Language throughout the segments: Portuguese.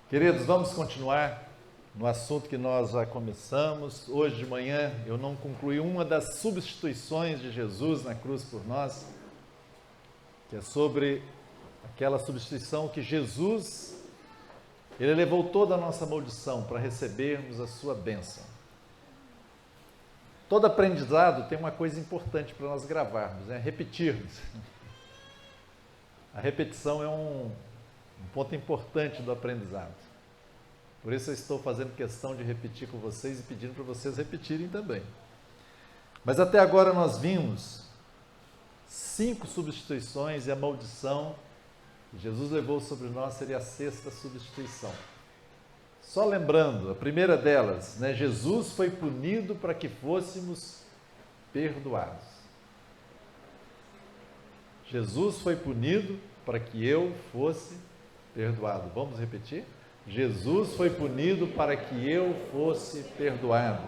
Queridos, vamos continuar no assunto que nós já começamos. Hoje de manhã eu não concluí uma das substituições de Jesus na cruz por nós, que é sobre aquela substituição que Jesus, ele levou toda a nossa maldição para recebermos a sua bênção. Todo aprendizado tem uma coisa importante para nós gravarmos, repetirmos. A repetição é um ponto importante do aprendizado. Por isso eu estou fazendo questão de repetir com vocês e pedindo para vocês repetirem também. Mas até agora nós vimos 5 substituições e a maldição que Jesus levou sobre nós seria a 6ª substituição. Só lembrando, a primeira delas, Jesus foi punido para que fôssemos perdoados. Jesus foi punido para que eu fosse perdoado. Vamos repetir? Jesus foi punido para que eu fosse perdoado.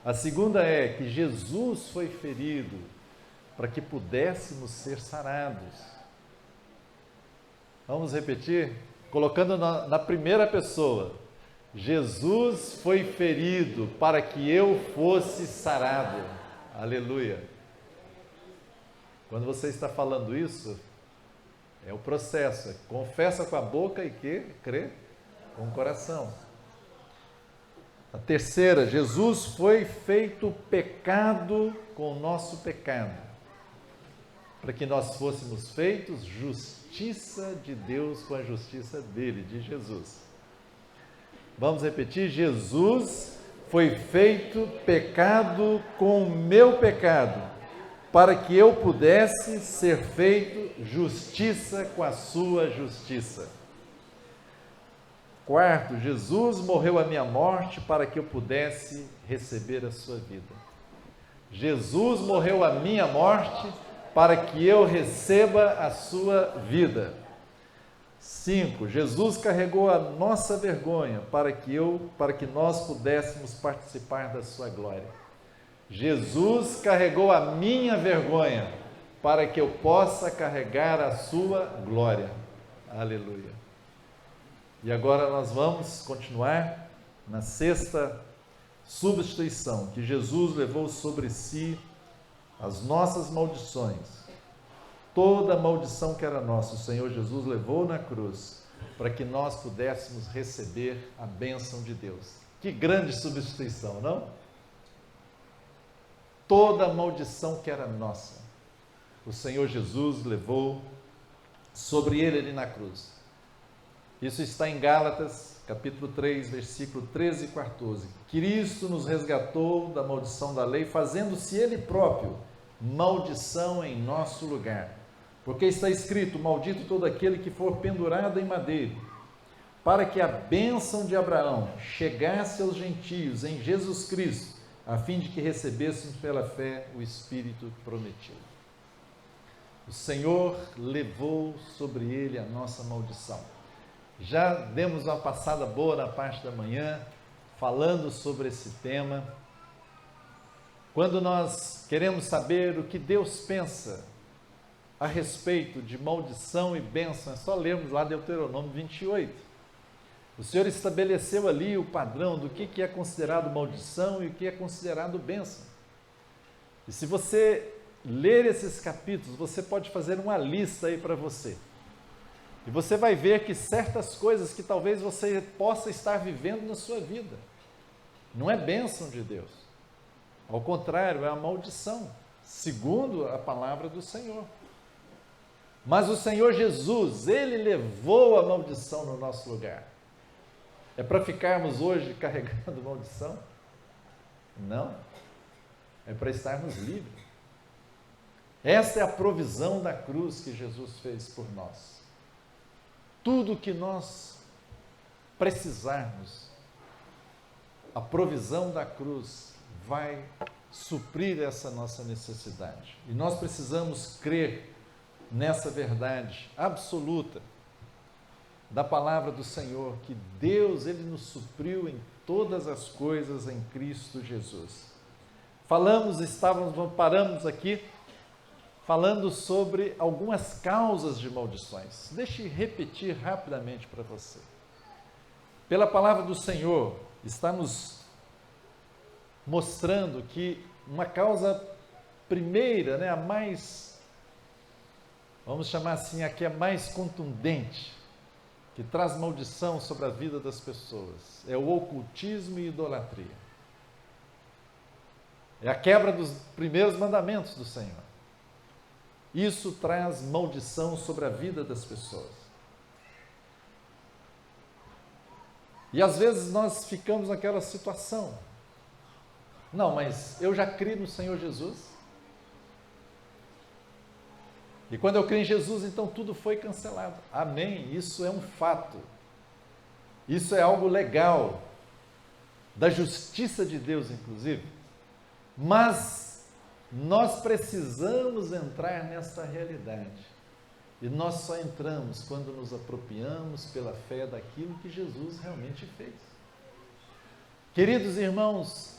A segunda é que Jesus foi ferido para que pudéssemos ser sarados. Vamos repetir? Colocando na primeira pessoa. Jesus foi ferido para que eu fosse sarado. Aleluia. Quando você está falando isso, é o processo. Confessa com a boca e crê com o coração. A terceira, Jesus foi feito pecado com o nosso pecado, para que nós fôssemos feitos justiça de Deus com a justiça dele, de Jesus. Vamos repetir? Jesus foi feito pecado com o meu pecado, para que eu pudesse ser feito justiça com a sua justiça. Quarto, Jesus morreu a minha morte para que eu pudesse receber a sua vida. Jesus morreu a minha morte para que eu receba a sua vida. 5, Jesus carregou a nossa vergonha para que nós pudéssemos participar da sua glória. Jesus carregou a minha vergonha para que eu possa carregar a sua glória. Aleluia. E agora nós vamos continuar na 6ª substituição, que Jesus levou sobre si as nossas maldições. Toda a maldição que era nossa, o Senhor Jesus levou na cruz, para que nós pudéssemos receber a bênção de Deus. Que grande substituição, não? Toda a maldição que era nossa, o Senhor Jesus levou sobre ele ali na cruz. Isso está em Gálatas, capítulo 3, versículo 13 e 14. Cristo nos resgatou da maldição da lei, fazendo-se ele próprio maldição em nosso lugar. Porque está escrito: maldito todo aquele que for pendurado em madeiro, para que a bênção de Abraão chegasse aos gentios em Jesus Cristo, a fim de que recebêssemos pela fé o Espírito prometido. O Senhor levou sobre ele a nossa maldição. Já demos uma passada boa na parte da manhã, falando sobre esse tema. Quando nós queremos saber o que Deus pensa a respeito de maldição e bênção, é só lermos lá Deuteronômio 28. O Senhor estabeleceu ali o padrão do que é considerado maldição e o que é considerado bênção. E se você ler esses capítulos, você pode fazer uma lista aí para você. E você vai ver que certas coisas que talvez você possa estar vivendo na sua vida, não é bênção de Deus. Ao contrário, é a maldição, segundo a palavra do Senhor. Mas o Senhor Jesus, ele levou a maldição no nosso lugar. É para ficarmos hoje carregando maldição? Não. É para estarmos livres. Esta é a provisão da cruz que Jesus fez por nós. Tudo o que nós precisarmos, a provisão da cruz vai suprir essa nossa necessidade. E nós precisamos crer nessa verdade absoluta da palavra do Senhor, que Deus, ele nos supriu em todas as coisas em Cristo Jesus. Paramos aqui falando sobre algumas causas de maldições. Deixe eu repetir rapidamente para você. pela palavra do Senhor, está nos mostrando que uma causa primeira, né, a mais, vamos chamar assim, a que é mais contundente, que traz maldição sobre a vida das pessoas, é o ocultismo e idolatria. É a quebra dos primeiros mandamentos do Senhor. Isso traz maldição sobre a vida das pessoas. E às vezes nós ficamos naquela situação. Não, mas eu já criei no Senhor Jesus. E quando eu criei em Jesus, então tudo foi cancelado. Amém. Isso é um fato. Isso é algo legal. Da justiça de Deus, inclusive. Mas nós precisamos entrar nessa realidade. E nós só entramos quando nos apropriamos pela fé daquilo que Jesus realmente fez. Queridos irmãos,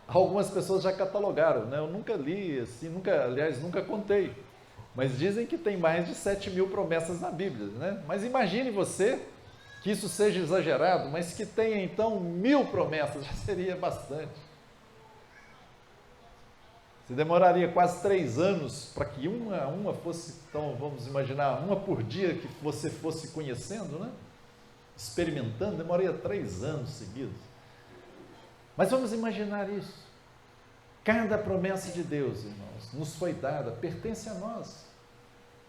algumas pessoas já catalogaram, né? Eu nunca li, assim, nunca contei, mas dizem que tem mais de 7.000 promessas na Bíblia, né? Mas imagine você que isso seja exagerado, mas que tenha então 1.000 promessas, já seria bastante. Você demoraria quase 3 anos para que uma fosse, então vamos imaginar, uma por dia que você fosse conhecendo, né? Experimentando, demoraria 3 anos seguidos. Mas vamos imaginar isso. Cada promessa de Deus, irmãos, nos foi dada, pertence a nós.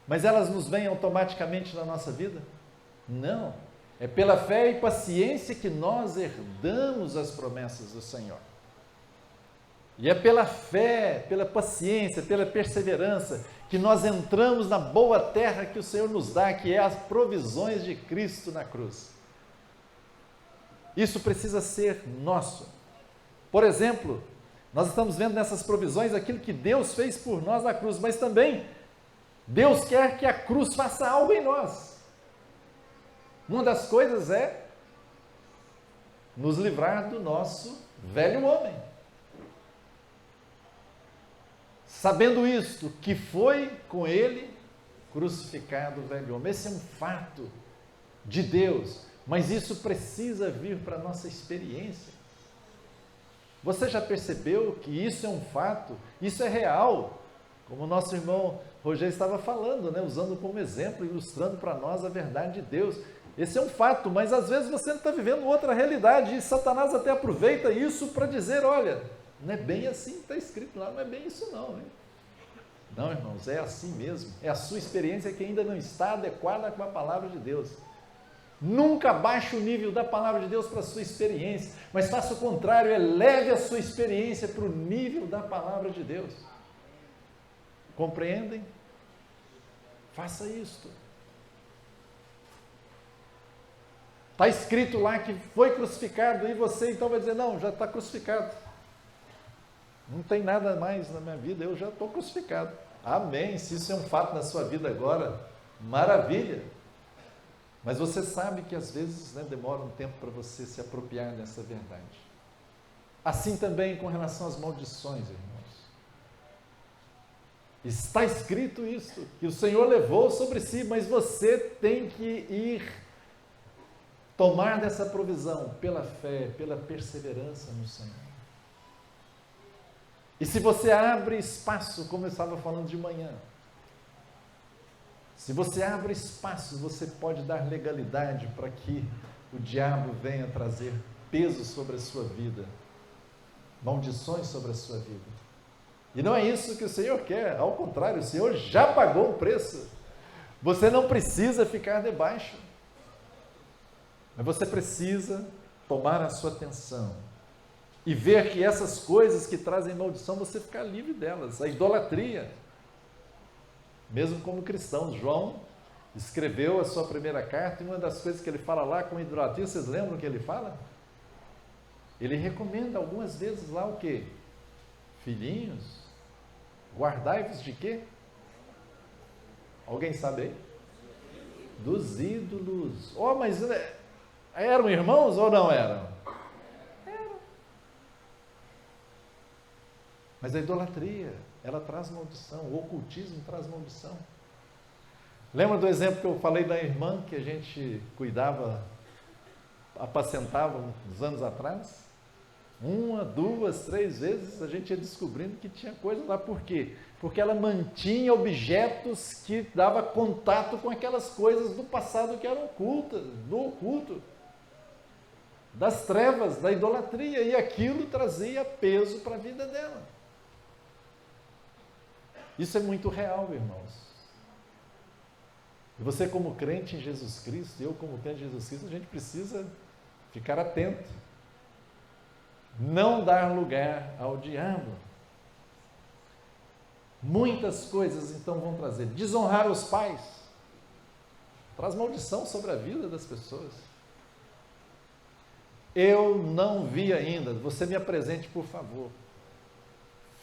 Mas elas nos vêm automaticamente na nossa vida? Não. É pela fé e paciência que nós herdamos as promessas do Senhor. E é pela fé, pela paciência, pela perseverança, que nós entramos na boa terra que o Senhor nos dá, que é as provisões de Cristo na cruz. Isso precisa ser nosso. Por exemplo, nós estamos vendo nessas provisões aquilo que Deus fez por nós na cruz, mas também Deus quer que a cruz faça algo em nós. Uma das coisas é nos livrar do nosso velho homem. Sabendo isto, que foi com ele crucificado o velho homem. Esse é um fato de Deus, mas isso precisa vir para a nossa experiência. Você já percebeu que isso é um fato? Isso é real? Como o nosso irmão Rogério estava falando, né? Usando como exemplo, ilustrando para nós a verdade de Deus. Esse é um fato, mas às vezes você não está vivendo outra realidade e Satanás até aproveita isso para dizer, olha, não é bem assim que está escrito lá, não é bem isso não, hein? Não, irmãos, é assim mesmo. É a sua experiência que ainda não está adequada com a palavra de Deus. Nunca baixe o nível da palavra de Deus para a sua experiência, mas faça o contrário, eleve a sua experiência para o nível da palavra de Deus. Compreendem? Faça isto. Está escrito lá que foi crucificado e você então vai dizer, não, já está crucificado. Não tem nada mais na minha vida, eu já estou crucificado. Amém, se isso é um fato na sua vida agora, maravilha. Mas você sabe que às vezes, né, demora um tempo para você se apropriar dessa verdade. Assim também com relação às maldições, irmãos. Está escrito isso, que o Senhor levou sobre si, mas você tem que ir tomar dessa provisão pela fé, pela perseverança no Senhor. E se você abre espaço, como eu estava falando de manhã, se você abre espaço, você pode dar legalidade para que o diabo venha trazer peso sobre a sua vida, maldições sobre a sua vida. E não é isso que o Senhor quer, ao contrário, o Senhor já pagou o preço. Você não precisa ficar debaixo, mas você precisa tomar a sua atenção e ver que essas coisas que trazem maldição, você ficar livre delas. A idolatria, mesmo como cristão, João escreveu a sua primeira carta, e uma das coisas que ele fala lá com idolatria, vocês lembram o que ele fala? Ele recomenda algumas vezes lá o quê? Filhinhos, guardai-vos de quê? Alguém sabe aí? Dos ídolos. Oh, mas eram irmãos ou não eram? Eram. Mas a idolatria, ela traz maldição, o ocultismo traz maldição. Lembra do exemplo que eu falei da irmã que a gente cuidava apacentavam uns anos atrás, 1, 2, 3 vezes a gente ia descobrindo que tinha coisa lá. Por quê? Porque ela mantinha objetos que dava contato com aquelas coisas do passado que eram ocultas, do oculto, das trevas, da idolatria, e aquilo trazia peso para a vida dela. Isso é muito real, irmãos. E você, como crente em Jesus Cristo, eu como crente em Jesus Cristo, a gente precisa ficar atento. Não dar lugar ao diabo. Muitas coisas então vão trazer. Desonrar os pais traz maldição sobre a vida das pessoas. Eu não vi ainda, você me apresente, por favor,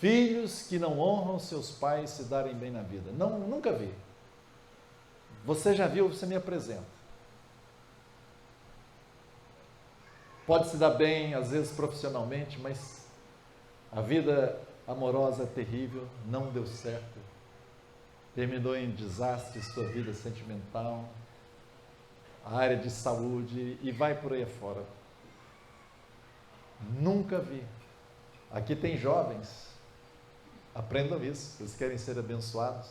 filhos que não honram seus pais se darem bem na vida. Não, nunca vi. Você já viu, você me apresenta. Pode se dar bem, às vezes profissionalmente, mas a vida amorosa é terrível, não deu certo. Terminou em desastre sua vida sentimental, a área de saúde, e vai por aí afora. Nunca vi. Aqui tem jovens, aprendam isso, eles querem ser abençoados,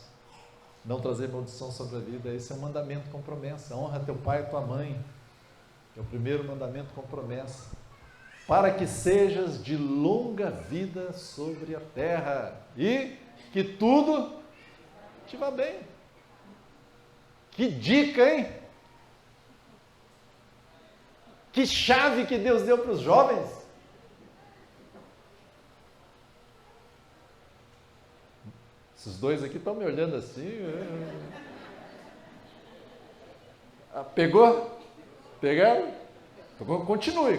não trazer maldição sobre a vida. Esse é um mandamento com promessa. Honra teu pai e tua mãe, é o primeiro mandamento com promessa, para que sejas de longa vida sobre a terra e que tudo te vá bem. Que dica, hein? Que chave que Deus deu para os jovens. Esses dois aqui estão me olhando assim. Pegou? Pegaram? Continue.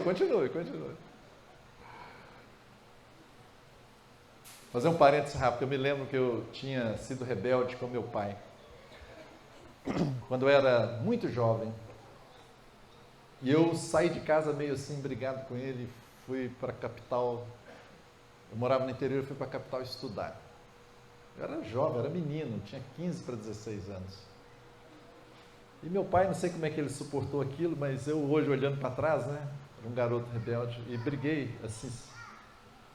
Fazer um parênteses rápido. Eu me lembro que eu tinha sido rebelde com meu pai. Quando eu era muito jovem. E eu saí de casa meio assim, brigado com ele. Fui para a capital. Eu morava no interior, fui para a capital estudar. Eu era jovem, era menino, tinha 15 para 16 anos. E meu pai, não sei como é que ele suportou aquilo, mas eu hoje olhando para trás, né, era um garoto rebelde, e briguei, assim,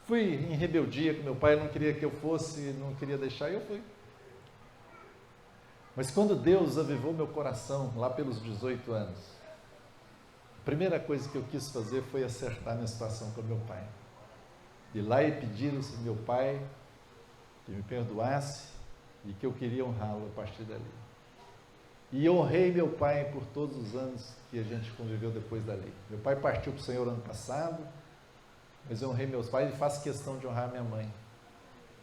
fui em rebeldia com meu pai, não queria que eu fosse, não queria deixar, e eu fui. Mas quando Deus avivou meu coração, lá pelos 18 anos, a primeira coisa que eu quis fazer foi acertar minha situação com meu pai. Ir lá e pedir ao meu pai que me perdoasse e que eu queria honrá-lo a partir dali. E honrei meu pai por todos os anos que a gente conviveu depois dali. Meu pai partiu para o Senhor ano passado, mas eu honrei meus pais e faço questão de honrar minha mãe.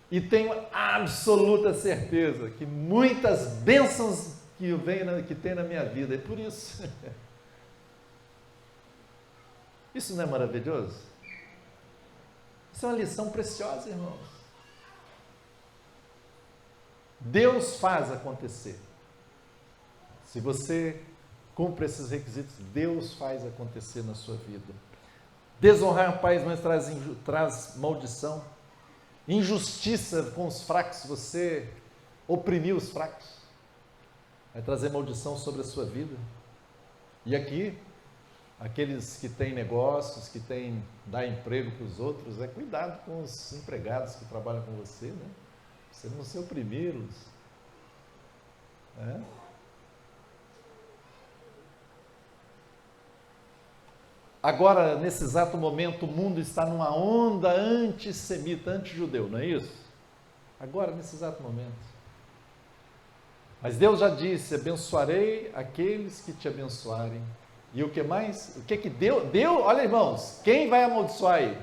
E tenho absoluta certeza que muitas bênçãos que tem na minha vida, é por isso. Isso não é maravilhoso? Isso é uma lição preciosa, irmãos. Deus faz acontecer. Se você cumpre esses requisitos, Deus faz acontecer na sua vida. Desonrar pais e mães traz maldição. Injustiça com os fracos, você oprimiu os fracos, vai trazer maldição sobre a sua vida. E aqui, aqueles que têm negócios, que dá emprego para os outros, cuidado com os empregados que trabalham com você, né? Você não se oprimi-los. Agora, nesse exato momento, o mundo está numa onda antissemita, antijudeu, não é isso? Agora, nesse exato momento. Mas Deus já disse: abençoarei aqueles que te abençoarem. E o que mais? O que Deus? Olha, irmãos, quem vai amaldiçoar aí?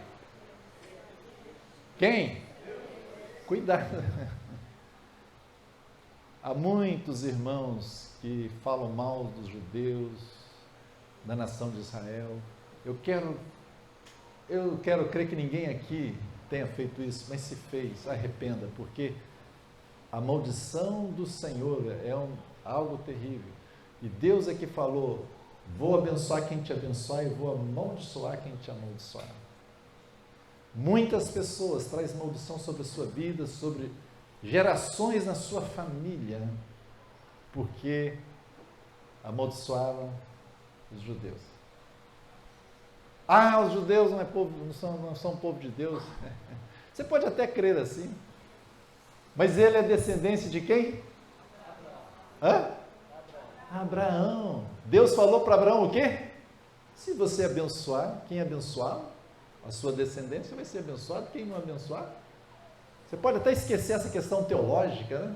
Quem? Cuidado. Há muitos irmãos que falam mal dos judeus, da nação de Israel. Eu quero crer que ninguém aqui tenha feito isso, mas se fez, arrependa, porque a maldição do Senhor é algo terrível. E Deus é que falou: vou abençoar quem te abençoar e vou amaldiçoar quem te amaldiçoar. Muitas pessoas trazem maldição sobre a sua vida, sobre gerações na sua família, porque amaldiçoaram os judeus. Ah, os judeus não são povo de Deus. Você pode até crer assim. Mas ele é descendência de quem? Hã? Abraão. Deus falou para Abraão o quê? Se você abençoar, quem abençoar, a sua descendência vai ser abençoada, quem não abençoar? Você pode até esquecer essa questão teológica, né?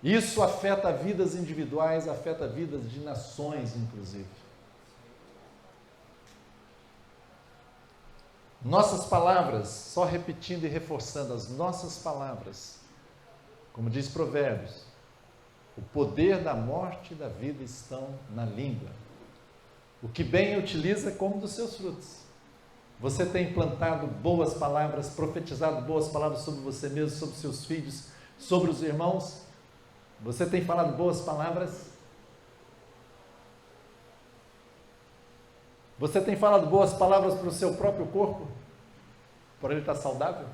Isso afeta vidas individuais, afeta vidas de nações, inclusive. Nossas palavras, só repetindo e reforçando as nossas palavras, como diz Provérbios, o poder da morte e da vida estão na língua. O que bem utiliza come dos seus frutos. Você tem plantado boas palavras, profetizado boas palavras sobre você mesmo, sobre seus filhos, sobre os irmãos? Você tem falado boas palavras? Você tem falado boas palavras para o seu próprio corpo? Por ele estar saudável?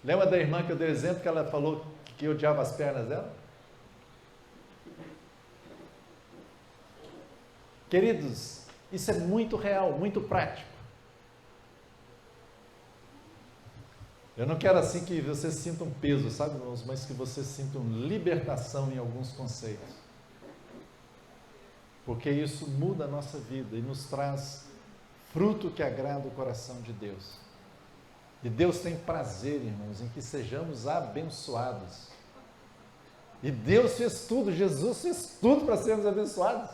Lembra da irmã que eu dei o exemplo que ela falou que odiava as pernas dela? Queridos, isso é muito real, muito prático. Eu não quero assim que vocês sintam peso, sabe, irmãos, mas que vocês sintam libertação em alguns conceitos. Porque isso muda a nossa vida e nos traz fruto que agrada o coração de Deus. E Deus tem prazer, irmãos, em que sejamos abençoados. E Deus fez tudo, Jesus fez tudo para sermos abençoados.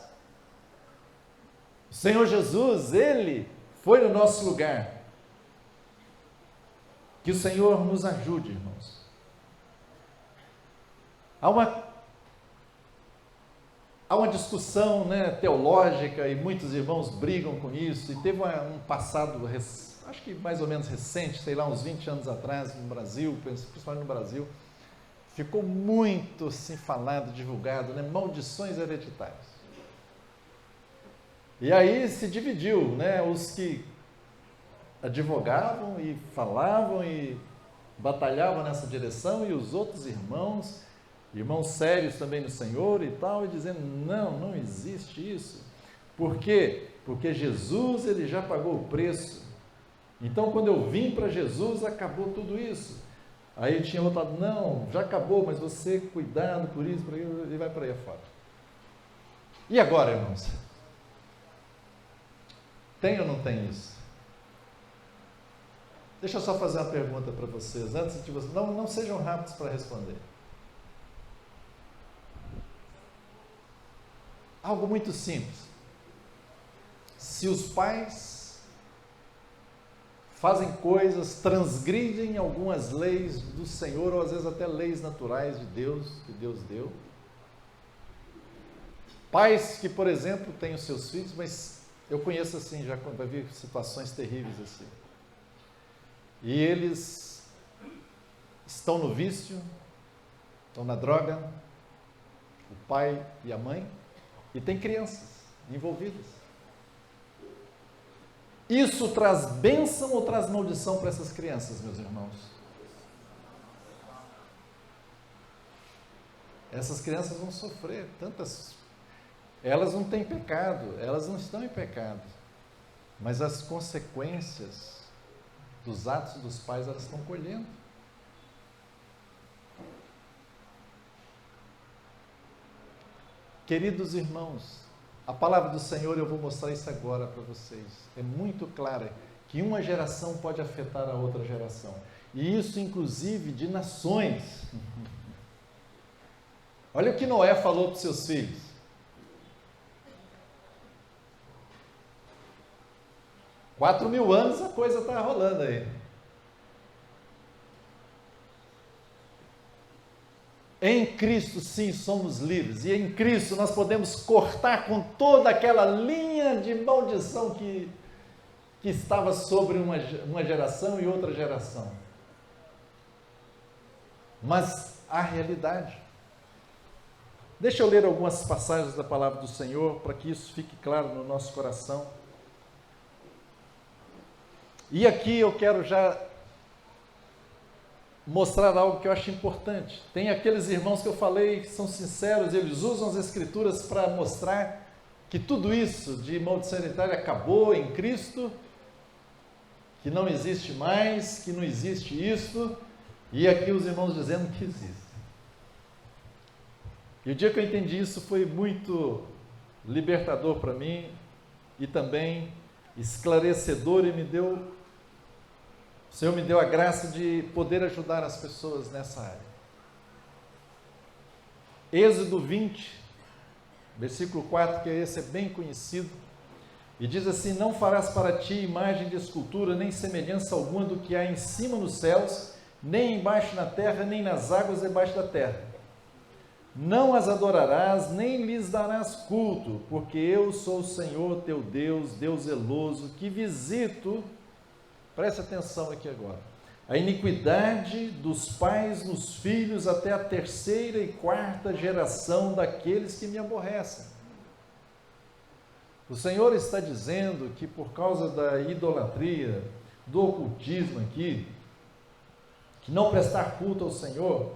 O Senhor Jesus, Ele foi no nosso lugar. Que o Senhor nos ajude, irmãos. Há uma discussão, né, teológica, e muitos irmãos brigam com isso, e teve um passado, acho que mais ou menos recente, sei lá, uns 20 anos atrás, no Brasil, principalmente no Brasil, ficou muito assim falado, divulgado, né, maldições hereditárias. E aí se dividiu, né, os que advogavam e falavam e batalhavam nessa direção, e os outros irmãos sérios também no Senhor e tal, e dizendo, não existe isso. Por quê? Porque Jesus, ele já pagou o preço. Então, quando eu vim para Jesus, acabou tudo isso. Aí tinha outro lado, não, já acabou, mas você, cuidado por isso, por aquilo, e vai para aí afora. E agora, irmãos? Tem ou não tem isso? Deixa eu só fazer uma pergunta para vocês, antes de vocês, não sejam rápidos para responder. Algo muito simples. Se os pais fazem coisas, transgridem algumas leis do Senhor, ou às vezes até leis naturais de Deus, que Deus deu. Pais que, por exemplo, têm os seus filhos, mas eu conheço assim, já vi situações terríveis assim. E eles estão no vício, estão na droga, o pai e a mãe, e tem crianças envolvidas. Isso traz bênção ou traz maldição para essas crianças, meus irmãos? Essas crianças vão sofrer elas não têm pecado, elas não estão em pecado, mas as consequências dos atos dos pais elas estão colhendo. Queridos irmãos, a palavra do Senhor, eu vou mostrar isso agora para vocês, é muito clara, que uma geração pode afetar a outra geração, e isso inclusive de nações. Olha o que Noé falou para os seus filhos. Há 4.000 anos a coisa está rolando aí. Em Cristo, sim, somos livres. E em Cristo nós podemos cortar com toda aquela linha de maldição que estava sobre uma geração e outra geração. Mas a realidade. Deixa eu ler algumas passagens da palavra do Senhor para que isso fique claro no nosso coração. E aqui eu quero já mostrar algo que eu acho importante. Tem aqueles irmãos que eu falei que são sinceros, eles usam as Escrituras para mostrar que tudo isso de maldição hereditária acabou em Cristo, que não existe mais, que não existe isso, e aqui os irmãos dizendo que existe. E o dia que eu entendi isso foi muito libertador para mim e também esclarecedor, e o Senhor me deu a graça de poder ajudar as pessoas nessa área. Êxodo 20, versículo 4, que esse é bem conhecido, e diz assim: não farás para ti imagem de escultura, nem semelhança alguma do que há em cima nos céus, nem embaixo na terra, nem nas águas debaixo da terra. Não as adorarás, nem lhes darás culto, porque eu sou o Senhor teu Deus, Deus zeloso, que visito, preste atenção aqui agora, a iniquidade dos pais nos filhos até a 3ª e 4ª geração daqueles que me aborrecem. O Senhor está dizendo que por causa da idolatria, do ocultismo aqui, que não prestar culto ao Senhor,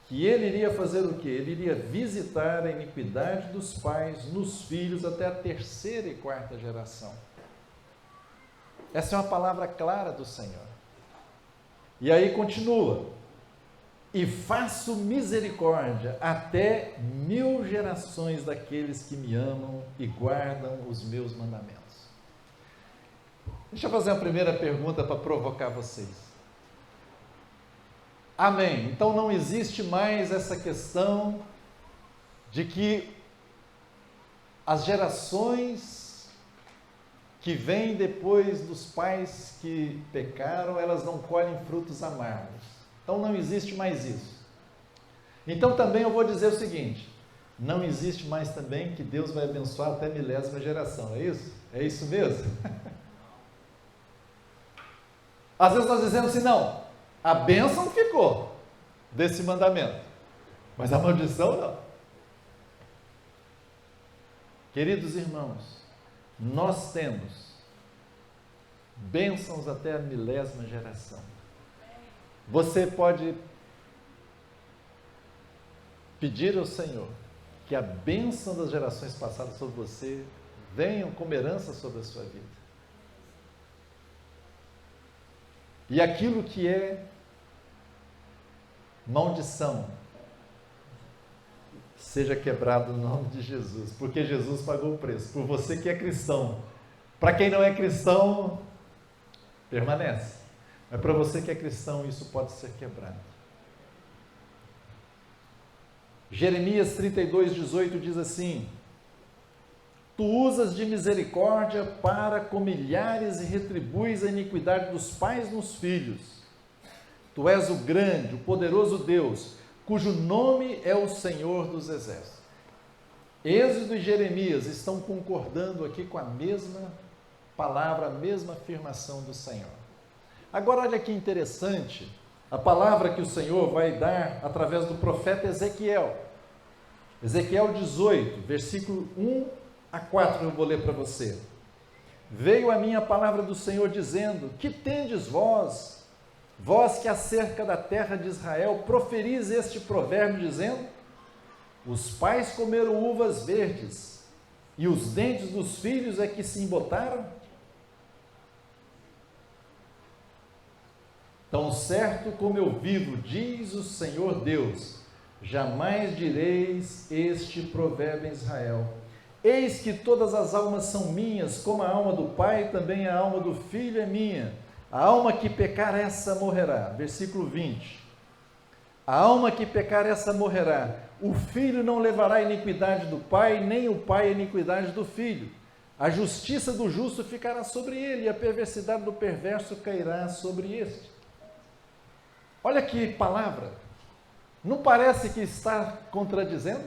que Ele iria fazer o quê? Ele iria visitar a iniquidade dos pais nos filhos até a 3ª e 4ª geração. Essa é uma palavra clara do Senhor. E aí continua: e faço misericórdia até 1000 gerações daqueles que me amam e guardam os meus mandamentos. Deixa eu fazer uma primeira pergunta para provocar vocês. Amém. Então não existe mais essa questão de que as gerações que vêm depois dos pais que pecaram, elas não colhem frutos amargos. Então não existe mais isso. Então também eu vou dizer o seguinte: não existe mais também que Deus vai abençoar até a 1000ª geração, é isso? É isso mesmo? Às vezes nós dizemos assim: não, a bênção ficou desse mandamento, mas a maldição não. Queridos irmãos, nós temos bênçãos até a 1000ª geração. Você pode pedir ao Senhor que a bênção das gerações passadas sobre você venham como herança sobre a sua vida. E aquilo que é maldição seja quebrado no nome de Jesus, porque Jesus pagou o preço, por você que é cristão. Para quem não é cristão, permanece, mas para você que é cristão, isso pode ser quebrado. Jeremias 32:18 diz assim: tu usas de misericórdia para com milhares e retribuis a iniquidade dos pais nos filhos. Tu és o grande, o poderoso Deus, cujo nome é o Senhor dos Exércitos. Êxodo e Jeremias estão concordando aqui com a mesma palavra, a mesma afirmação do Senhor. Agora olha que interessante, a palavra que o Senhor vai dar através do profeta Ezequiel. Ezequiel 18, versículo 1 a 4, eu vou ler para você. Veio a minha palavra do Senhor dizendo: que tendes vós que acerca da terra de Israel, proferis este provérbio dizendo: os pais comeram uvas verdes, e os dentes dos filhos é que se embotaram? Tão certo como eu vivo, diz o Senhor Deus, jamais direis este provérbio em Israel: eis que todas as almas são minhas, como a alma do pai, também a alma do filho é minha. A alma que pecar, essa morrerá. Versículo 20. A alma que pecar, essa morrerá. O filho não levará a iniquidade do pai, nem o pai a iniquidade do filho. A justiça do justo ficará sobre ele, e a perversidade do perverso cairá sobre este. Olha que palavra. Não parece que está contradizendo?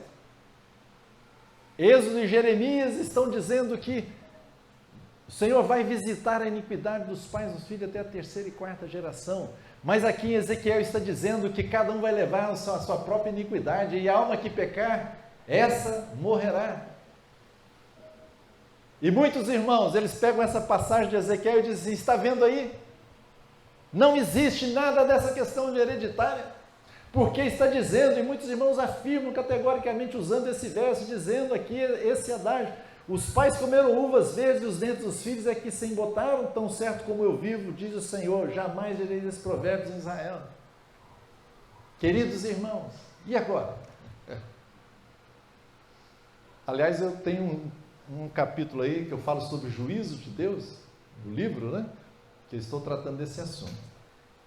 Êxodo e Jeremias estão dizendo que o Senhor vai visitar a iniquidade dos pais dos filhos até a 3ª e 4ª geração. Mas aqui em Ezequiel está dizendo que cada um vai levar a sua própria iniquidade, e a alma que pecar, essa morrerá. E muitos irmãos, eles pegam essa passagem de Ezequiel e dizem assim: está vendo aí? Não existe nada dessa questão de hereditária, porque está dizendo, e muitos irmãos afirmam categoricamente usando esse verso, dizendo aqui esse adágio: os pais comeram uvas verdes e os dentes dos filhos é que se embotaram, tão certo como eu vivo, diz o Senhor, jamais direis esse provérbio em Israel. Queridos irmãos, e agora? Aliás, eu tenho um capítulo aí que eu falo sobre o juízo de Deus, do livro, né? Que eu estou tratando desse assunto.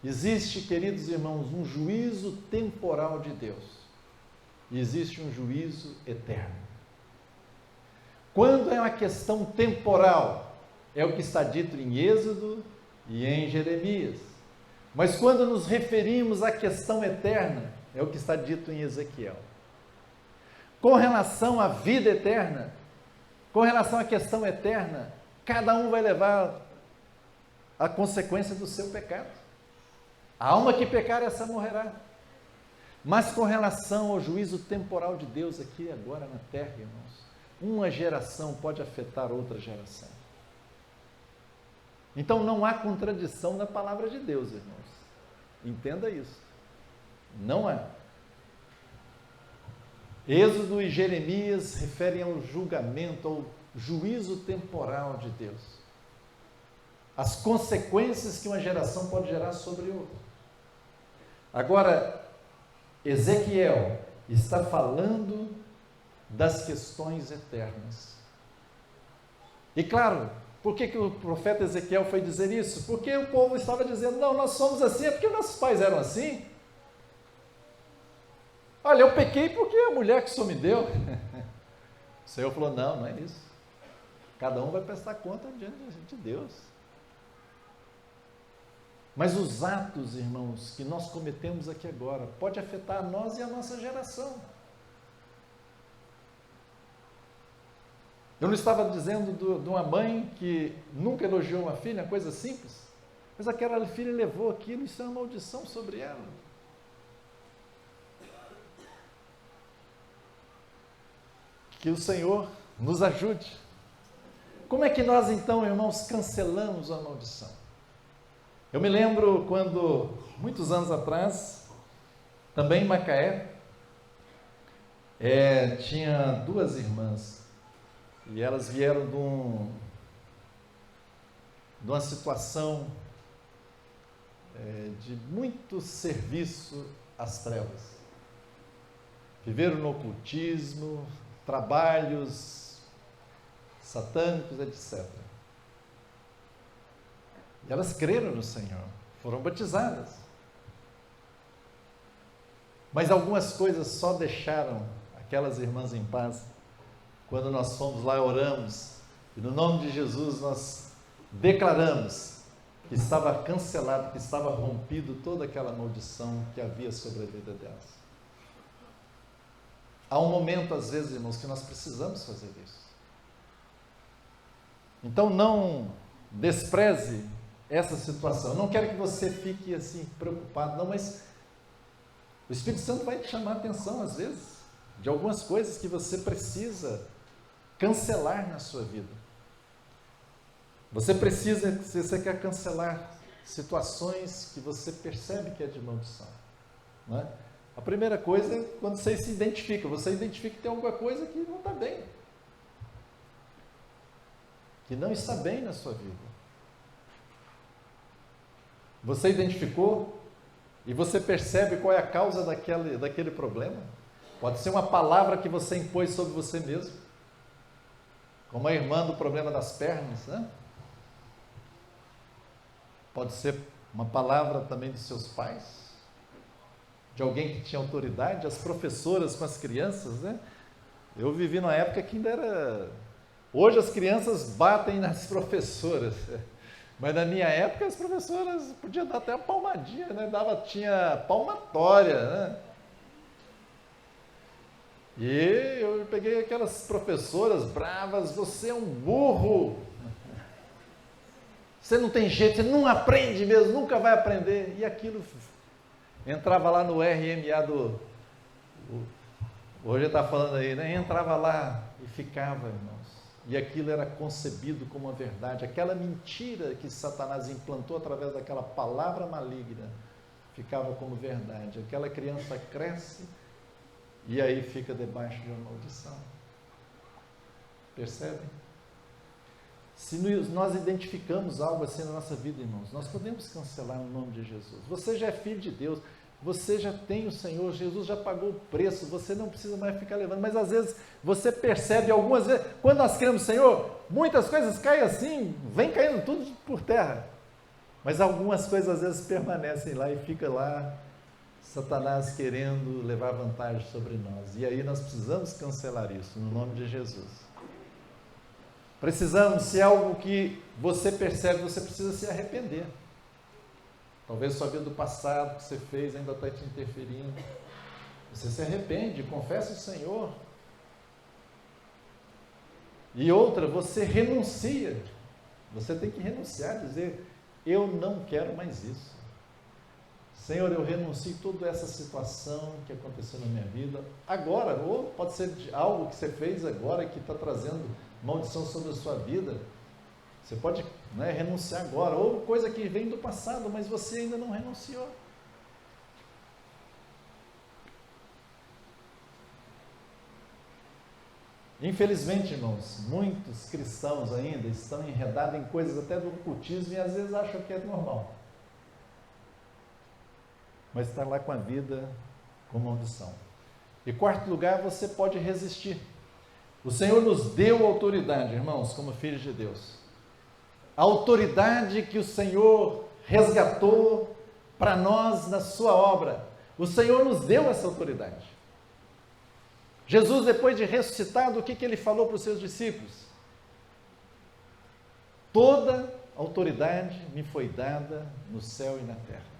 Existe, queridos irmãos, um juízo temporal de Deus. E existe um juízo eterno. Quando é uma questão temporal, é o que está dito em Êxodo e em Jeremias. Mas quando nos referimos à questão eterna, é o que está dito em Ezequiel. Com relação à vida eterna, com relação à questão eterna, cada um vai levar a consequência do seu pecado. A alma que pecar, essa morrerá. Mas com relação ao juízo temporal de Deus aqui agora na terra, irmãos, uma geração pode afetar outra geração. Então não há contradição na palavra de Deus, irmãos. Entenda isso. Não há. Êxodo e Jeremias referem ao julgamento, ao juízo temporal de Deus. As consequências que uma geração pode gerar sobre outra. Agora, Ezequiel está falando das questões eternas. E claro, por que o profeta Ezequiel foi dizer isso? Porque o povo estava dizendo, não, nós somos assim, é porque nossos pais eram assim. Olha, eu pequei porque a mulher que o Senhor me deu. O Senhor falou, não, não é isso. Cada um vai prestar conta diante de Deus. Mas os atos, irmãos, que nós cometemos aqui agora, pode afetar a nós e a nossa geração. Eu não estava dizendo de uma mãe que nunca elogiou uma filha, coisa simples, mas aquela filha levou aquilo, isso é uma maldição sobre ela. Que o Senhor nos ajude. Como é que nós então, irmãos, cancelamos a maldição? Eu me lembro quando, muitos anos atrás, também em Macaé, tinha duas irmãs, e elas vieram de uma situação de muito serviço às trevas. Viveram no ocultismo, trabalhos satânicos, etc. E elas creram no Senhor, foram batizadas. Mas algumas coisas só deixaram aquelas irmãs em paz quando nós fomos lá e oramos, e no nome de Jesus nós declaramos que estava cancelado, que estava rompido toda aquela maldição que havia sobre a vida delas. Há um momento, às vezes, irmãos, que nós precisamos fazer isso. Então não despreze essa situação. Eu não quero que você fique assim preocupado, não, mas o Espírito Santo vai te chamar a atenção, às vezes, de algumas coisas que você precisa cancelar na sua vida. Você precisa, se você quer cancelar situações que você percebe que é de maldição, não é? A primeira coisa é quando você se identifica, que tem alguma coisa que não está bem, que não está bem na sua vida. Você identificou e você percebe qual é a causa daquele problema. Pode ser uma palavra que você impôs sobre você mesmo, como a irmã do problema das pernas, né? Pode ser uma palavra também dos seus pais, de alguém que tinha autoridade, as professoras com as crianças, né? Eu vivi numa época que ainda era... Hoje as crianças batem nas professoras, mas na minha época as professoras podiam dar até uma palmadinha, né? Tinha palmatória, né? E eu peguei aquelas professoras bravas, você é um burro, você não tem jeito, você não aprende mesmo, nunca vai aprender, e aquilo... Entrava lá no RMA hoje está falando aí, né? Entrava lá e ficava, irmãos. e aquilo era concebido como uma verdade. Aquela mentira que Satanás implantou através daquela palavra maligna ficava como verdade. Aquela criança cresce e aí fica debaixo de uma maldição. Percebe? Se nós identificamos algo assim na nossa vida, irmãos, nós podemos cancelar no nome de Jesus. Você já é filho de Deus, você já tem o Senhor, Jesus já pagou o preço, você não precisa mais ficar levando. Mas às vezes você percebe, algumas vezes, quando nós cremos no Senhor, muitas coisas caem assim, vem caindo tudo por terra. Mas algumas coisas às vezes permanecem lá e fica lá Satanás querendo levar vantagem sobre nós. E aí nós precisamos cancelar isso no nome de Jesus. Precisamos, se é algo que você percebe, você precisa se arrepender. Talvez sua vida do passado que você fez ainda está te interferindo. Você se arrepende, confessa o Senhor. E outra, você renuncia. Você tem que renunciar, dizer, eu não quero mais isso. Senhor, eu renuncio toda essa situação que aconteceu na minha vida, agora, ou pode ser de algo que você fez agora que está trazendo maldição sobre a sua vida. Você pode renunciar agora, ou coisa que vem do passado, mas você ainda não renunciou. Infelizmente, irmãos, muitos cristãos ainda estão enredados em coisas até do ocultismo e às vezes acham que é normal. Mas está lá com a vida com maldição. E quarto lugar, você pode resistir. O Senhor nos deu autoridade, irmãos, como filhos de Deus. A autoridade que o Senhor resgatou para nós na sua obra. O Senhor nos deu essa autoridade. Jesus, depois de ressuscitado, o que ele falou para os seus discípulos? Toda autoridade me foi dada no céu e na terra.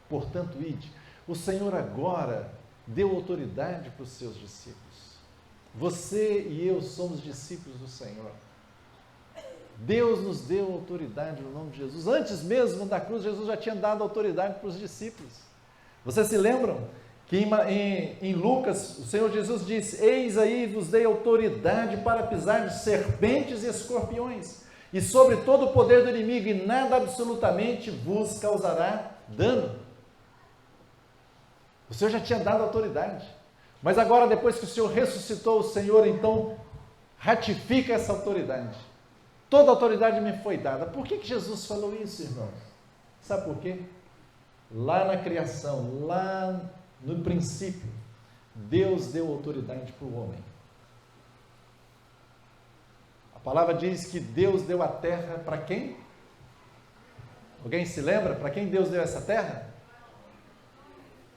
Portanto, ide. O Senhor agora deu autoridade para os seus discípulos. Você e eu somos discípulos do Senhor. Deus nos deu autoridade no nome de Jesus. Antes mesmo da cruz, Jesus já tinha dado autoridade para os discípulos. Vocês se lembram que em Lucas, o Senhor Jesus disse, eis aí vos dei autoridade para pisar de serpentes e escorpiões, e sobre todo o poder do inimigo, e nada absolutamente vos causará dano. O Senhor já tinha dado autoridade, mas agora depois que o Senhor ressuscitou, o Senhor então ratifica essa autoridade. Toda autoridade me foi dada. Por que Jesus falou isso, irmãos? Sabe por quê? Lá na criação, lá no princípio, Deus deu autoridade para o homem. A palavra diz que Deus deu a terra para quem? Alguém se lembra? Para quem Deus deu essa terra?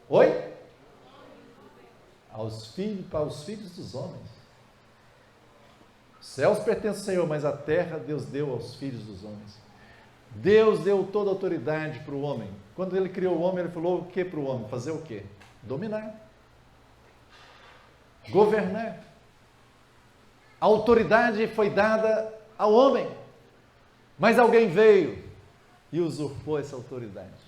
Oi? Para os filhos dos homens. Os céus pertencem ao Senhor, mas a terra Deus deu aos filhos dos homens. Deus deu toda a autoridade para o homem. Quando ele criou o homem, ele falou o que para o homem? Fazer o quê? Dominar. Governar. A autoridade foi dada ao homem. Mas alguém veio e usurpou essa autoridade.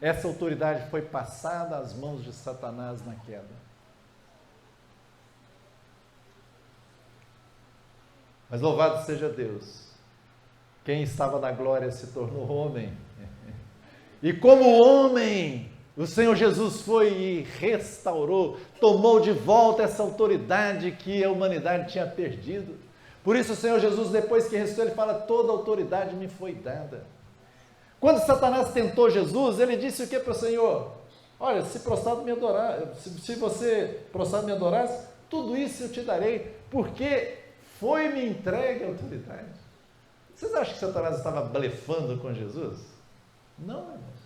Essa autoridade foi passada às mãos de Satanás na queda. Mas louvado seja Deus, quem estava na glória se tornou homem, e como homem, o Senhor Jesus foi e restaurou, tomou de volta essa autoridade que a humanidade tinha perdido. Por isso o Senhor Jesus, depois que ressuscitou, ele fala, toda autoridade me foi dada. Quando Satanás tentou Jesus, ele disse o que para o Senhor? Olha, se prostrado me adorar, se você prostrado me adorasse, tudo isso eu te darei, porque foi-me entregue a autoridade. Vocês acham que Satanás estava blefando com Jesus? Não, irmãos.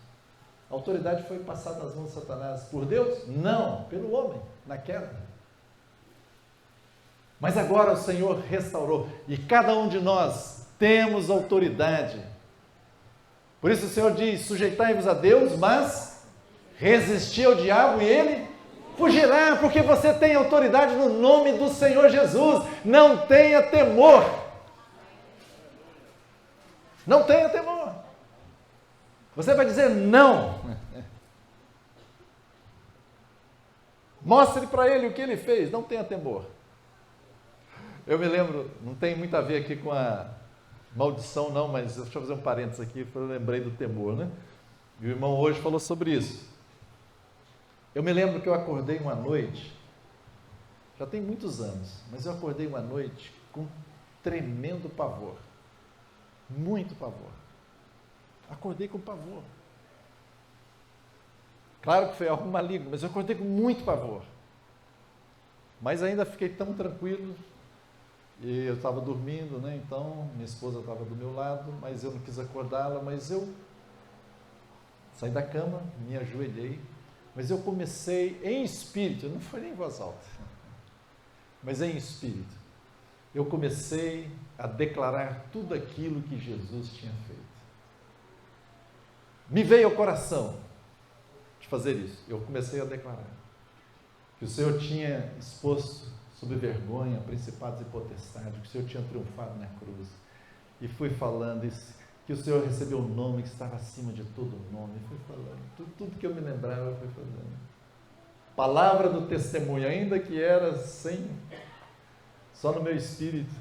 A autoridade foi passada nas mãos de Satanás por Deus? Não, pelo homem, na queda. Mas agora o Senhor restaurou, e cada um de nós temos autoridade. Por isso o Senhor diz, sujeitai-vos a Deus, mas resisti ao diabo e ele fugirá, porque você tem autoridade no nome do Senhor Jesus. Não tenha temor. Não tenha temor. Você vai dizer não. Mostre para ele o que ele fez. Não tenha temor. Eu me lembro, não tem muito a ver aqui com a maldição não, mas deixa eu fazer um parênteses aqui, eu lembrei do temor, né? E o irmão hoje falou sobre isso. Eu me lembro que eu acordei uma noite, já tem muitos anos, mas eu acordei uma noite com tremendo pavor, muito pavor. Acordei com pavor. Claro que foi algo maligno, mas eu acordei com muito pavor. Mas ainda fiquei tão tranquilo, e eu estava dormindo, né? Então minha esposa estava do meu lado, mas eu não quis acordá-la, mas eu saí da cama, me ajoelhei, mas eu comecei em espírito, não foi nem em voz alta, mas em espírito, eu comecei a declarar tudo aquilo que Jesus tinha feito. Me veio ao coração de fazer isso, eu comecei a declarar que o Senhor tinha exposto sob vergonha principados e potestades, que o Senhor tinha triunfado na cruz, e fui falando isso, que o Senhor recebeu o nome que estava acima de todo nome, fui falando, tudo que eu me lembrava eu fui fazendo, palavra do testemunho, ainda que era só no meu espírito.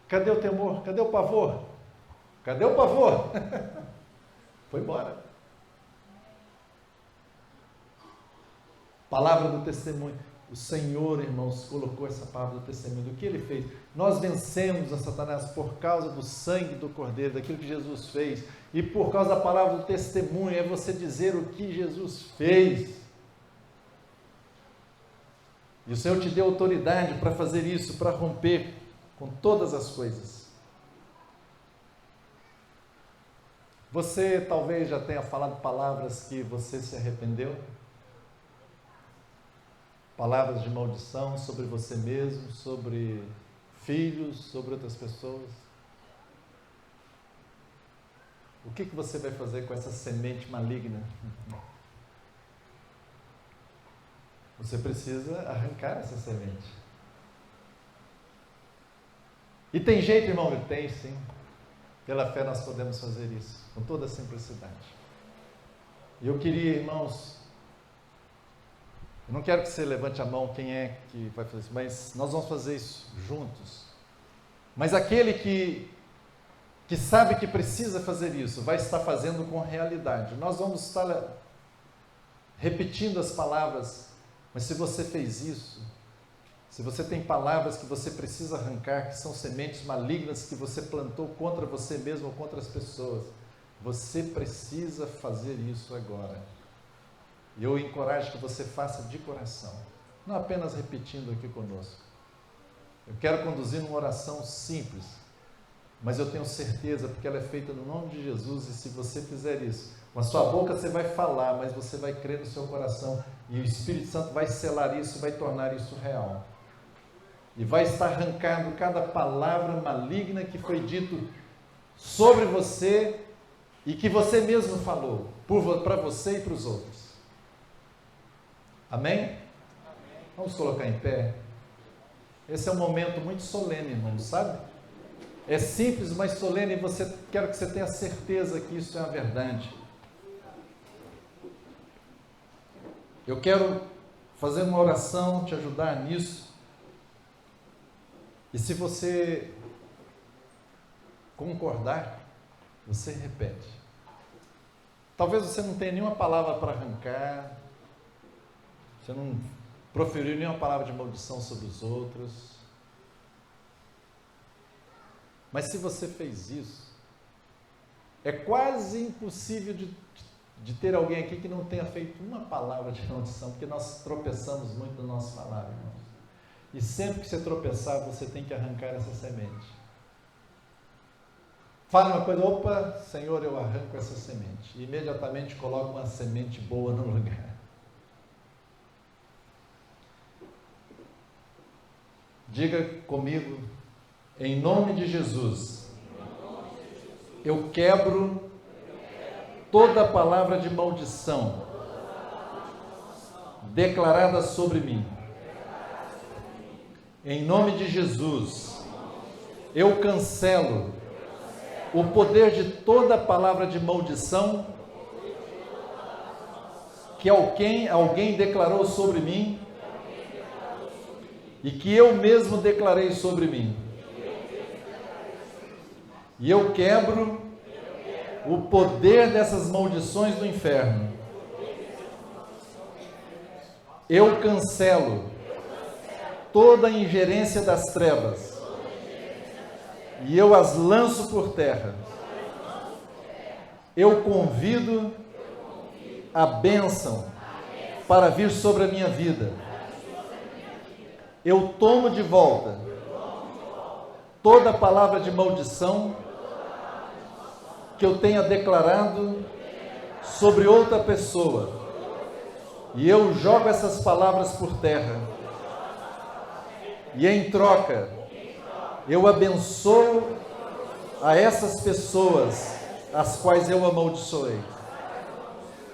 Cadê o temor? Cadê o pavor? Cadê o pavor? Foi embora. Palavra do testemunho. O Senhor, irmãos, colocou essa palavra do testemunho. Do que Ele fez? Nós vencemos a Satanás por causa do sangue do Cordeiro, daquilo que Jesus fez. E por causa da palavra do testemunho, é você dizer o que Jesus fez. E o Senhor te deu autoridade para fazer isso, para romper com todas as coisas. Você talvez já tenha falado palavras que você se arrependeu? Palavras de maldição sobre você mesmo, sobre filhos, sobre outras pessoas. O que você vai fazer com essa semente maligna? Você precisa arrancar essa semente. E tem jeito, irmão? Tem sim. Pela fé nós podemos fazer isso, com toda a simplicidade. E eu queria, irmãos, eu não quero que você levante a mão quem é que vai fazer isso, mas nós vamos fazer isso juntos. Mas aquele que sabe que precisa fazer isso, vai estar fazendo com realidade. Nós vamos estar repetindo as palavras, mas se você fez isso, se você tem palavras que você precisa arrancar, que são sementes malignas que você plantou contra você mesmo ou contra as pessoas, você precisa fazer isso agora. E eu encorajo que você faça de coração, não apenas repetindo aqui conosco. Eu quero conduzir uma oração simples, mas eu tenho certeza, porque ela é feita no nome de Jesus, e se você fizer isso, com a sua boca você vai falar, mas você vai crer no seu coração, e o Espírito Santo vai selar isso, vai tornar isso real. E vai estar arrancando cada palavra maligna que foi dito sobre você, e que você mesmo falou, para você e para os outros. Amém? Amém? Vamos colocar em pé. Esse é um momento muito solene, irmão, sabe? É simples, mas solene, e quero que você tenha certeza que isso é a verdade. Eu quero fazer uma oração, te ajudar nisso. E se você concordar, você repete. Talvez você não tenha nenhuma palavra para arrancar, você não proferiu nenhuma palavra de maldição sobre os outros. Mas se você fez isso, é quase impossível de ter alguém aqui que não tenha feito uma palavra de maldição, porque nós tropeçamos muito no nosso falar, irmãos. E sempre que você tropeçar, você tem que arrancar essa semente. Fala uma coisa, opa, Senhor, eu arranco essa semente. E imediatamente coloca uma semente boa no lugar. Diga comigo, em nome de Jesus, eu quebro toda palavra de maldição declarada sobre mim. Em nome de Jesus, eu cancelo o poder de toda palavra de maldição que alguém declarou sobre mim e que eu mesmo declarei sobre mim. E eu quebro o poder dessas maldições do inferno. Eu cancelo toda a ingerência das trevas e eu as lanço por terra. Eu convido a bênção para vir sobre a minha vida. Eu tomo de volta toda palavra de maldição que eu tenha declarado sobre outra pessoa. E eu jogo essas palavras por terra. E em troca, eu abençoo a essas pessoas as quais eu amaldiçoei.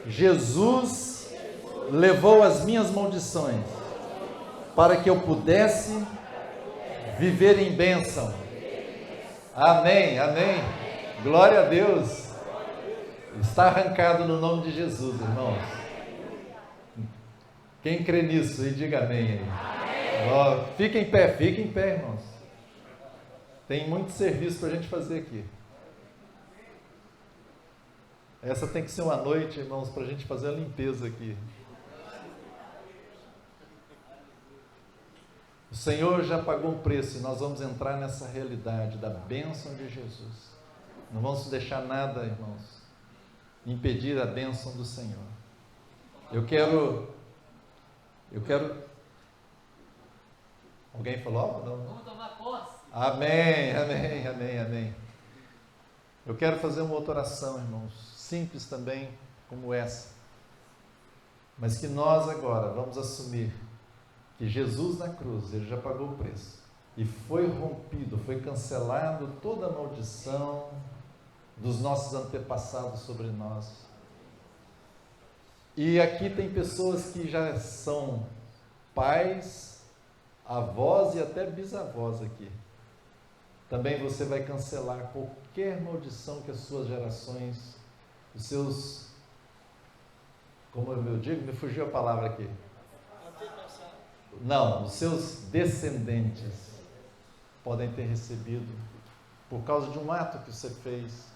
Jesus levou as minhas maldições para que eu pudesse viver em bênção. Amém, amém. Glória a Deus. Está arrancado no nome de Jesus, irmãos. Quem crê nisso, e diga amém aí. Ó, fica em pé, irmãos. Tem muito serviço para a gente fazer aqui. Essa tem que ser uma noite, irmãos, para a gente fazer a limpeza aqui. O Senhor já pagou um preço e nós vamos entrar nessa realidade da bênção de Jesus. Não vamos deixar nada, irmãos, impedir a bênção do Senhor. Eu quero... Alguém falou algo? Não. Vamos tomar posse. Amém, amém, amém, amém. Eu quero fazer uma outra oração, irmãos, simples também, como essa. Mas que nós agora vamos assumir que Jesus na cruz, Ele já pagou o preço. E foi rompido, foi cancelado toda a maldição dos nossos antepassados sobre nós. E aqui tem pessoas que já são pais, avós e até bisavós aqui. Também você vai cancelar qualquer maldição que as suas gerações, os seus, como eu digo, me fugiu a palavra aqui. Não, os seus descendentes podem ter recebido por causa de um ato que você fez.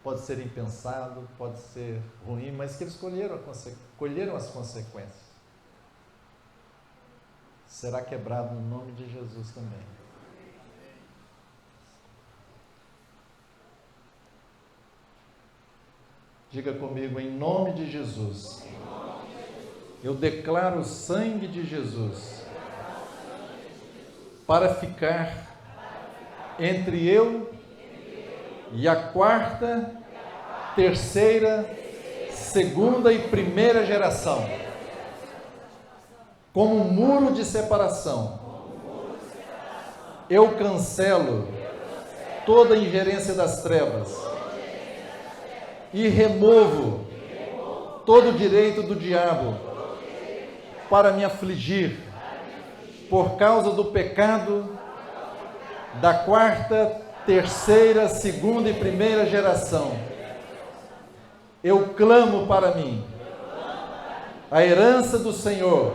Pode ser impensado, pode ser ruim, mas que eles colheram as consequências. Será quebrado no nome de Jesus também. Diga comigo, em nome de Jesus. Eu declaro o sangue de Jesus para ficar entre eu e a quarta, terceira, segunda e primeira geração, como um muro de separação. Eu cancelo toda a ingerência das trevas e removo todo o direito do diabo para me afligir por causa do pecado da quarta, terceira, segunda e primeira geração. Eu clamo para mim a herança do Senhor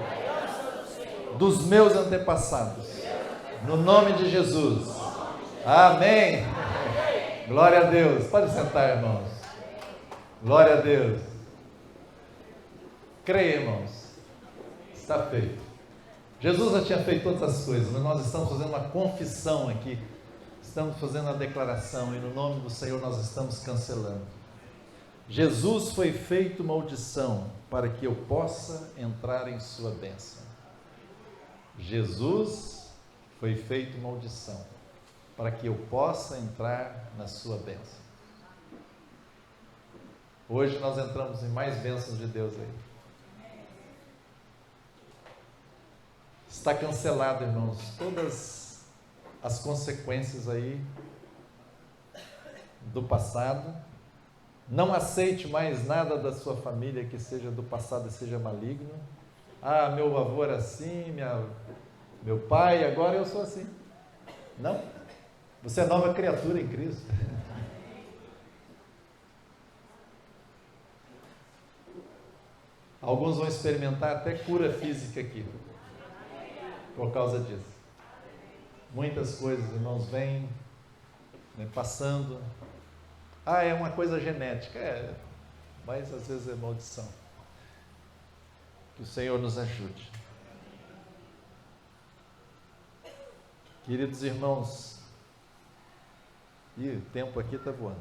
dos meus antepassados, no nome de Jesus. Amém. Glória a Deus. Pode sentar, irmãos. Glória a Deus. Creia, irmãos. Está feito. Jesus já tinha feito todas as coisas, mas nós estamos fazendo uma confissão aqui. Estamos fazendo a declaração e no nome do Senhor nós estamos cancelando. Jesus foi feito maldição para que eu possa entrar em sua bênção. Jesus foi feito maldição para que eu possa entrar na sua bênção. Hoje nós entramos em mais bênçãos de Deus aí. Está cancelado, irmãos, todas as consequências aí do passado. Não aceite mais nada da sua família que seja do passado e seja maligno. Ah, meu avô era assim, meu pai, agora eu sou assim. Não. Você é nova criatura em Cristo. Alguns vão experimentar até cura física aqui, por causa disso. Muitas coisas, irmãos, vêm, né, passando. Ah, é uma coisa genética. É, mas às vezes é maldição. Que o Senhor nos ajude. Queridos irmãos, e o tempo aqui está voando.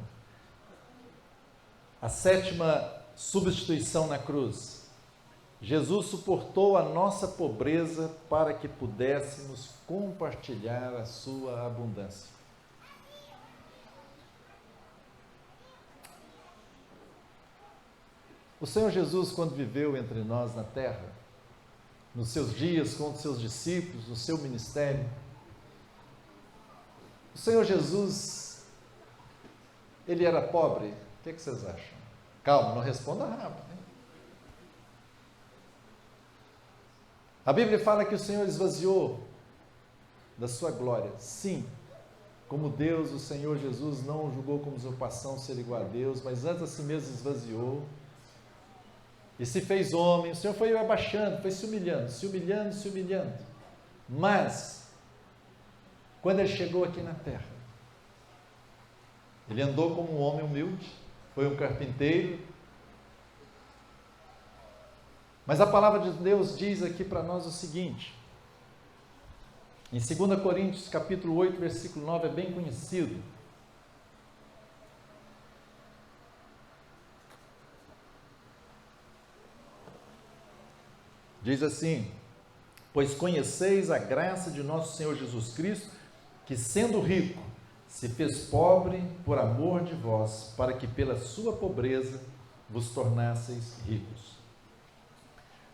A sétima substituição na cruz. Jesus suportou a nossa pobreza para que pudéssemos compartilhar a sua abundância. O Senhor Jesus, quando viveu entre nós na terra, nos seus dias com os seus discípulos, no seu ministério, o Senhor Jesus, ele era pobre? O que vocês acham? Calma, não responda rápido. Hein? A Bíblia fala que o Senhor esvaziou da sua glória. Sim, como Deus, o Senhor Jesus não julgou como usurpação ser igual a Deus, mas antes a si mesmo esvaziou e se fez homem. O Senhor foi abaixando, foi se humilhando, se humilhando, se humilhando. Mas, quando Ele chegou aqui na terra, Ele andou como um homem humilde, foi um carpinteiro. Mas a palavra de Deus diz aqui para nós o seguinte, em 2 Coríntios capítulo 8, versículo 9, é bem conhecido. Diz assim: pois conheceis a graça de nosso Senhor Jesus Cristo, que sendo rico, se fez pobre por amor de vós, para que pela sua pobreza vos tornasseis ricos.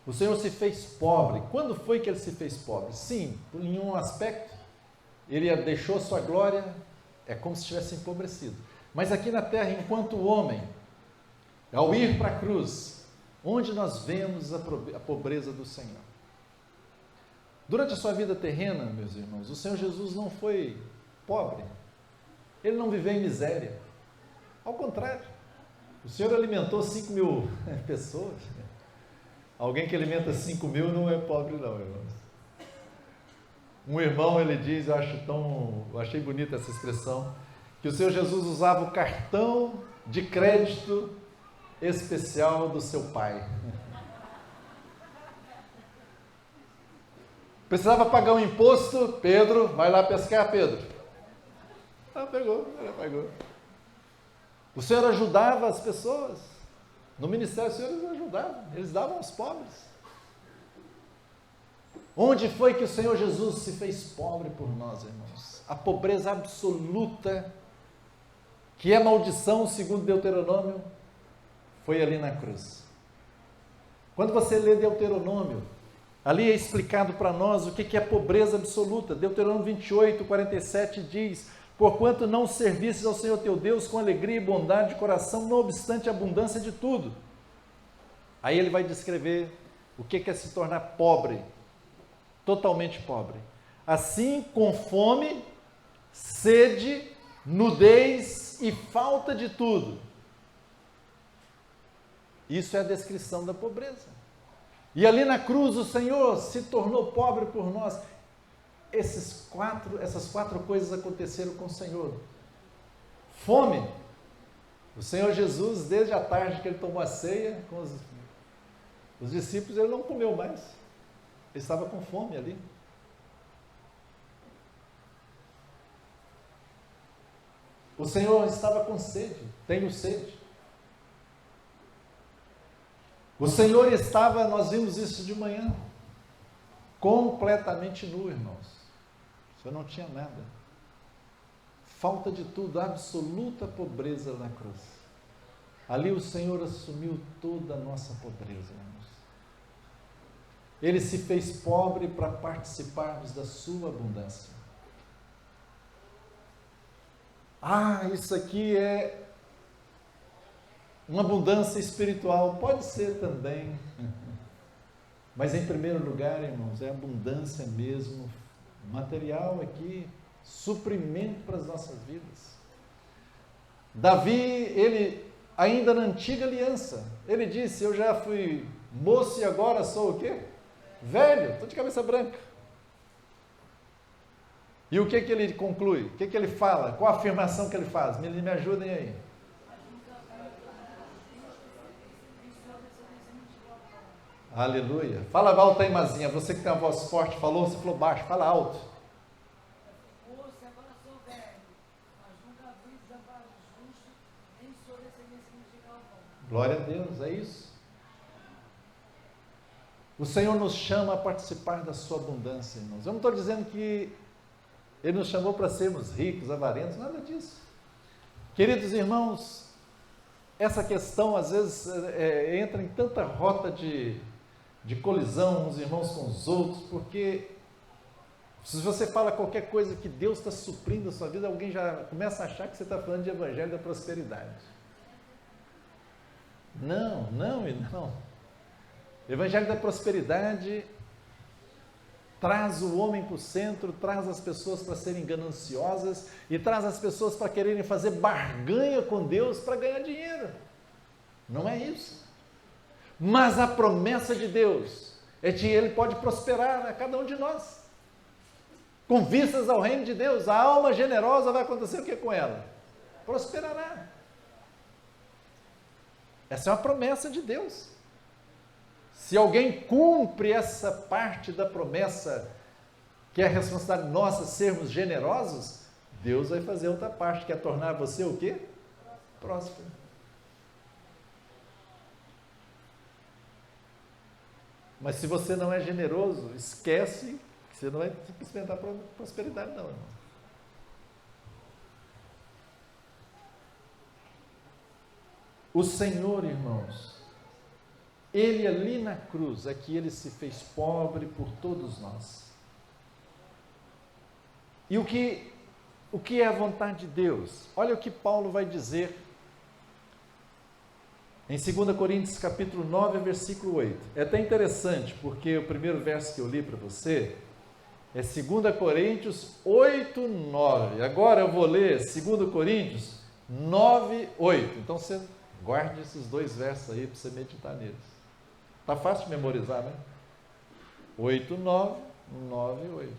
O Senhor se fez pobre. Quando foi que Ele se fez pobre? Sim, em um aspecto, Ele deixou sua glória, é como se tivesse empobrecido. Mas aqui na terra, enquanto homem, ao ir para a cruz, onde nós vemos a pobreza do Senhor? Durante a sua vida terrena, meus irmãos, o Senhor Jesus não foi pobre. Ele não viveu em miséria. Ao contrário, o Senhor alimentou 5.000 pessoas. Alguém que alimenta 5.000 não é pobre não, irmãos. Um irmão, ele diz, eu achei bonita essa expressão, que o Senhor Jesus usava o cartão de crédito especial do seu pai. Precisava pagar um imposto, Pedro, vai lá pescar, Pedro. Pegou, ele pagou. O Senhor ajudava as pessoas. No ministério, o Senhor eles ajudavam, eles davam aos pobres. Onde foi que o Senhor Jesus se fez pobre por nós, irmãos? A pobreza absoluta, que é maldição, segundo Deuteronômio, foi ali na cruz. Quando você lê Deuteronômio, ali é explicado para nós o que é pobreza absoluta. Deuteronômio 28, 47 diz: porquanto não servistes ao Senhor teu Deus com alegria e bondade de coração, não obstante a abundância de tudo. Aí ele vai descrever o que é se tornar pobre, totalmente pobre. Assim, com fome, sede, nudez e falta de tudo. Isso é a descrição da pobreza. E ali na cruz o Senhor se tornou pobre por nós. Essas quatro coisas aconteceram com o Senhor. Fome. O Senhor Jesus, desde a tarde que Ele tomou a ceia com os discípulos, Ele não comeu mais. Ele estava com fome ali. O Senhor estava com sede. Tenho sede. O Senhor estava, nós vimos isso de manhã, completamente nu, irmãos. O Senhor não tinha nada. Falta de tudo, absoluta pobreza na cruz. Ali o Senhor assumiu toda a nossa pobreza, irmãos. Ele se fez pobre para participarmos da sua abundância. Isso aqui é uma abundância espiritual. Pode ser também. Mas em primeiro lugar, irmãos, é abundância mesmo, material aqui, suprimento para as nossas vidas. Davi, ele, ainda na antiga aliança, ele disse: eu já fui moço e agora sou o quê? Velho, estou de cabeça branca. E o que ele conclui? O que ele fala? Qual a afirmação que ele faz? Me ajudem aí. Aleluia. Fala alto aí, Mazinha. Você que tem uma voz forte, falou, você falou baixo. Fala alto. Glória a Deus, é isso. O Senhor nos chama a participar da sua abundância, irmãos. Eu não estou dizendo que Ele nos chamou para sermos ricos, avarentos, nada disso. Queridos irmãos, essa questão às vezes entra em tanta rota de colisão uns irmãos com os outros, porque se você fala qualquer coisa que Deus está suprindo a sua vida, alguém já começa a achar que você está falando de evangelho da prosperidade. Não, não e não. Evangelho da prosperidade traz o homem para o centro, traz as pessoas para serem gananciosas e traz as pessoas para quererem fazer barganha com Deus para ganhar dinheiro. Não é isso. Mas a promessa de Deus é que Ele pode prosperar a cada um de nós. Com vistas ao reino de Deus, a alma generosa vai acontecer o que com ela? Prosperará. Essa é uma promessa de Deus. Se alguém cumpre essa parte da promessa, que é a responsabilidade nossa sermos generosos, Deus vai fazer outra parte, que é tornar você o quê? Próspero. Mas se você não é generoso, esquece que você não vai experimentar prosperidade não, irmão. O Senhor, irmãos, Ele ali na cruz, é que Ele se fez pobre por todos nós. E o que é a vontade de Deus? Olha o que Paulo vai dizer em 2 Coríntios capítulo 9, versículo 8. É até interessante, porque o primeiro verso que eu li para você é 2 Coríntios 8, 9. Agora eu vou ler 2 Coríntios 9, 8. Então você guarde esses dois versos aí para você meditar neles. Está fácil de memorizar, né? 8, 9, 9, 8.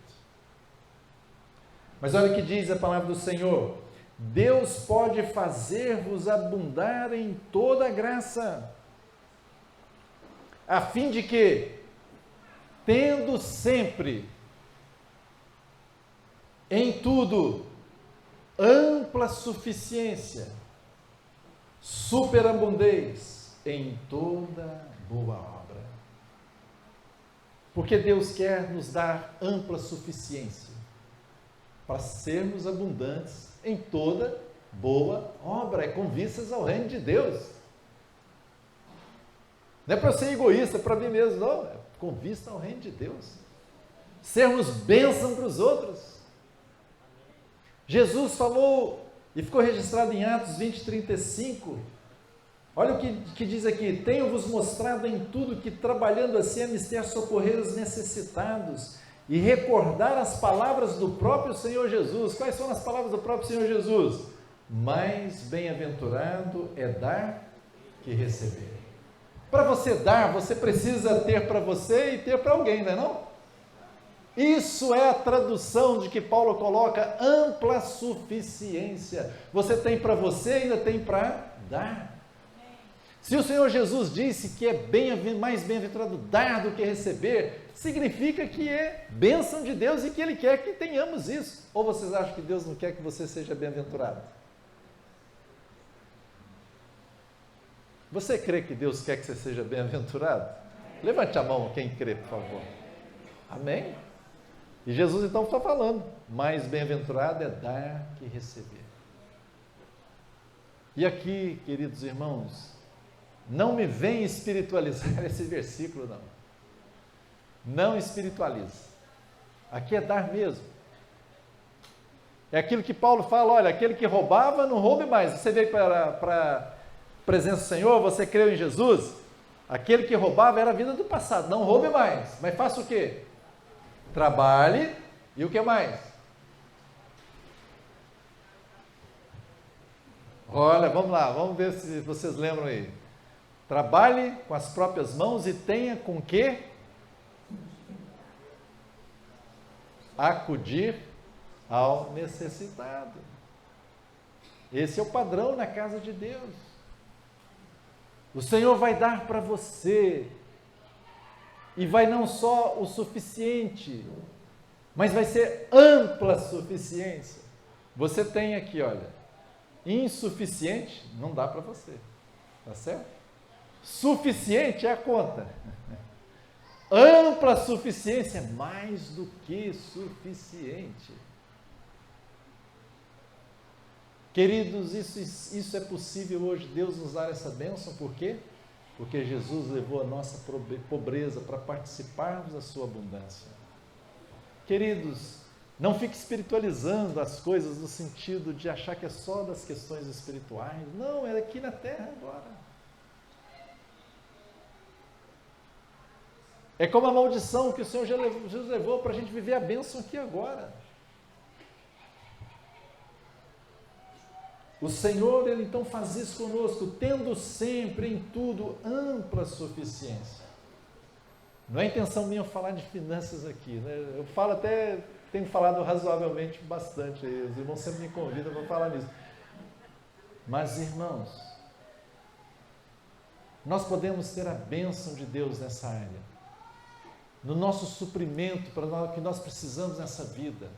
Mas olha o que diz a palavra do Senhor. Deus pode fazer-vos abundar em toda graça, a fim de que, tendo sempre, em tudo, ampla suficiência, superabundez em toda boa obra. Porque Deus quer nos dar ampla suficiência para sermos abundantes em toda boa obra, é com vistas ao reino de Deus. Não é para ser egoísta, para mim mesmo, não, é com vista ao reino de Deus. Sermos bênção para os outros. Jesus falou, e ficou registrado em Atos 20, 35, olha o que diz aqui: tenho-vos mostrado em tudo que, trabalhando assim, é mister socorrer os necessitados e recordar as palavras do próprio Senhor Jesus. Quais são as palavras do próprio Senhor Jesus? Mais bem-aventurado é dar que receber. Para você dar, você precisa ter para você e ter para alguém, não é não? Isso é a tradução de que Paulo coloca ampla suficiência. Você tem para você e ainda tem para dar. Se o Senhor Jesus disse que é mais bem-aventurado dar do que receber, significa que é bênção de Deus e que Ele quer que tenhamos isso. Ou vocês acham que Deus não quer que você seja bem-aventurado? Você crê que Deus quer que você seja bem-aventurado? Levante a mão quem crê, por favor. Amém? E Jesus então está falando, mais bem-aventurado é dar que receber. E aqui, queridos irmãos, não me vem espiritualizar esse versículo, não. Não espiritualize. Aqui é dar mesmo. É aquilo que Paulo fala, olha, aquele que roubava, não roube mais. Você veio para a presença do Senhor, você creu em Jesus, aquele que roubava era a vida do passado, não roube mais. Mas faça o quê? Trabalhe, e o que mais? Olha, vamos lá, vamos ver se vocês lembram aí. Trabalhe com as próprias mãos e tenha com que acudir ao necessitado. Esse é o padrão na casa de Deus. O Senhor vai dar para você, e vai não só o suficiente, mas vai ser ampla suficiência. Você tem aqui, olha, insuficiente não dá para você, tá certo? Suficiente é a conta. Ampla suficiência é mais do que suficiente. Queridos, isso é possível hoje, Deus nos dar essa bênção, por quê? Porque Jesus levou a nossa pobreza para participarmos da sua abundância. Queridos, não fique espiritualizando as coisas no sentido de achar que é só das questões espirituais. Não, é aqui na terra agora. É como a maldição que o Senhor Jesus levou para a gente viver a bênção aqui agora. O Senhor, Ele então faz isso conosco, tendo sempre em tudo ampla suficiência. Não é intenção minha falar de finanças aqui, né? Eu falo até, tenho falado razoavelmente bastante, os irmãos sempre me convidam para falar nisso. Mas, irmãos, nós podemos ter a bênção de Deus nessa área, no nosso suprimento, para o que nós precisamos nessa vida.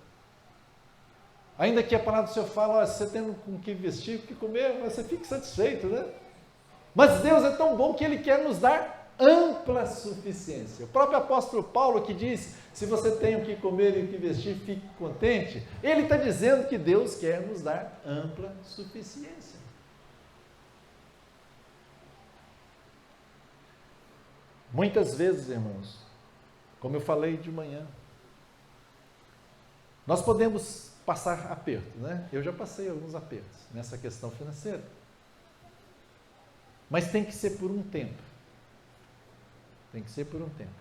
Ainda que a palavra do Senhor fala, olha, você tendo com o que vestir, o que comer, você fique satisfeito, né? Mas Deus é tão bom que Ele quer nos dar ampla suficiência. O próprio apóstolo Paulo que diz, se você tem o que comer e o que vestir, fique contente. Ele está dizendo que Deus quer nos dar ampla suficiência. Muitas vezes, irmãos, como eu falei de manhã, nós podemos passar aperto, né? Eu já passei alguns apertos nessa questão financeira. Mas tem que ser por um tempo. Tem que ser por um tempo.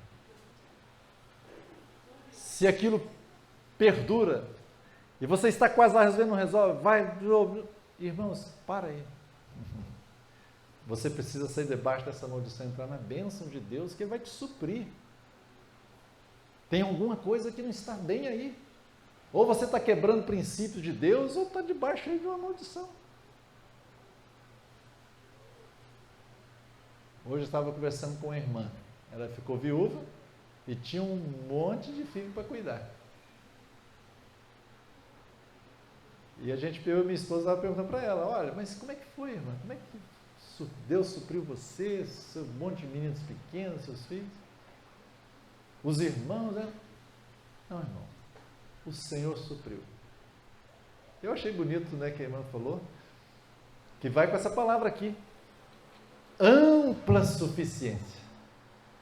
Se aquilo perdura, e você está quase lá resolvendo, não resolve, vai de novo. Irmãos, para aí. Você precisa sair debaixo dessa maldição, entrar na bênção de Deus, que Ele vai te suprir. Tem alguma coisa que não está bem aí. Ou você está quebrando princípios de Deus, ou está debaixo aí de uma maldição. Hoje eu estava conversando com uma irmã. Ela ficou viúva e tinha um monte de filho para cuidar. E a gente, eu e minha esposa, estava perguntando para ela, olha, mas como é que foi, irmã? Como é que Deus supriu você, seu monte de meninos pequenos, seus filhos? Os irmãos, né? Não, irmão, o Senhor supriu. Eu achei bonito, né, que a irmã falou, que vai com essa palavra aqui. Ampla suficiência.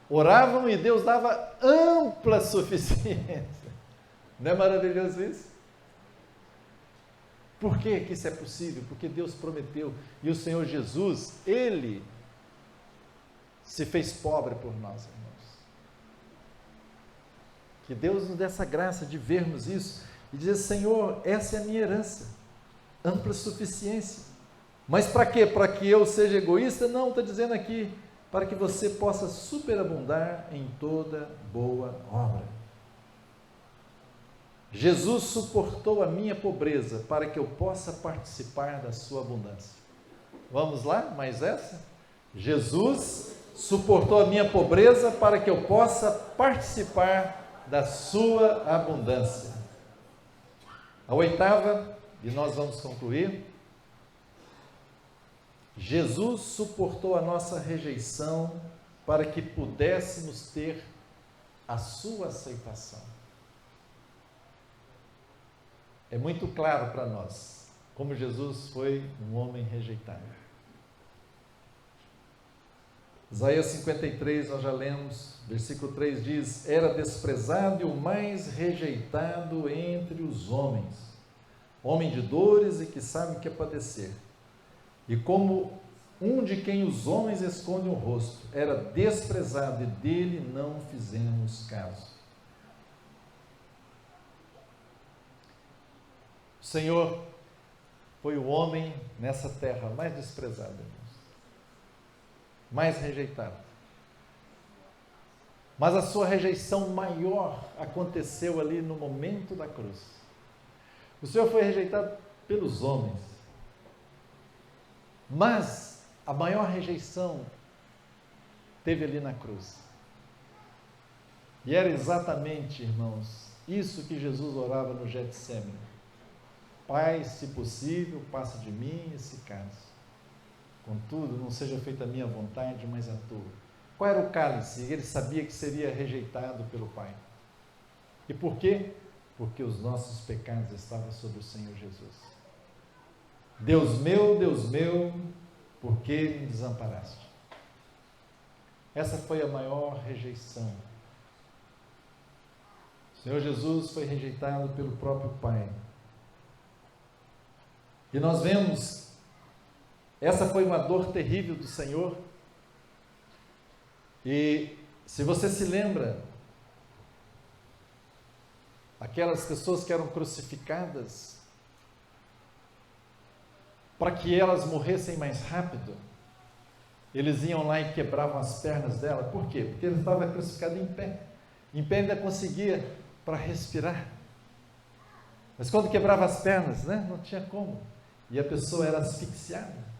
Oravam e Deus dava ampla suficiência. Não é maravilhoso isso? Por que isso é possível? Porque Deus prometeu. E o Senhor Jesus, Ele se fez pobre por nós, irmãos. Que Deus nos dê essa graça de vermos isso e dizer, Senhor, essa é a minha herança. Ampla suficiência. Mas para quê? Para que eu seja egoísta? Não, está dizendo aqui, para que você possa superabundar em toda boa obra. Jesus suportou a minha pobreza para que eu possa participar da sua abundância. Vamos lá, mais essa? Jesus suportou a minha pobreza para que eu possa participar da sua abundância. A oitava, e nós vamos concluir. Jesus suportou a nossa rejeição para que pudéssemos ter a sua aceitação. É muito claro para nós como Jesus foi um homem rejeitado. Isaías 53, nós já lemos, versículo 3 diz, era desprezado e o mais rejeitado entre os homens, homem de dores e que sabe o que é padecer. E como um de quem os homens escondem o rosto, era desprezado e dele não fizemos caso. O Senhor foi o homem nessa terra mais desprezado, irmãos, mais rejeitado. Mas a sua rejeição maior aconteceu ali no momento da cruz. O Senhor foi rejeitado pelos homens. Mas a maior rejeição teve ali na cruz. E era exatamente, irmãos, isso que Jesus orava no Getsêmani. Pai, se possível, passa de mim esse cálice. Contudo, não seja feita a minha vontade, mas a tua. Qual era o cálice? Ele sabia que seria rejeitado pelo Pai. E por quê? Porque os nossos pecados estavam sobre o Senhor Jesus. Deus meu, por que me desamparaste? Essa foi a maior rejeição. O Senhor Jesus foi rejeitado pelo próprio Pai. E nós vemos, essa foi uma dor terrível do Senhor. E se você se lembra, aquelas pessoas que eram crucificadas, para que elas morressem mais rápido, eles iam lá e quebravam as pernas dela. Por quê? Porque ele estava crucificado em pé. Em pé ainda conseguia para respirar. Mas quando quebrava as pernas, não tinha como. E a pessoa era asfixiada.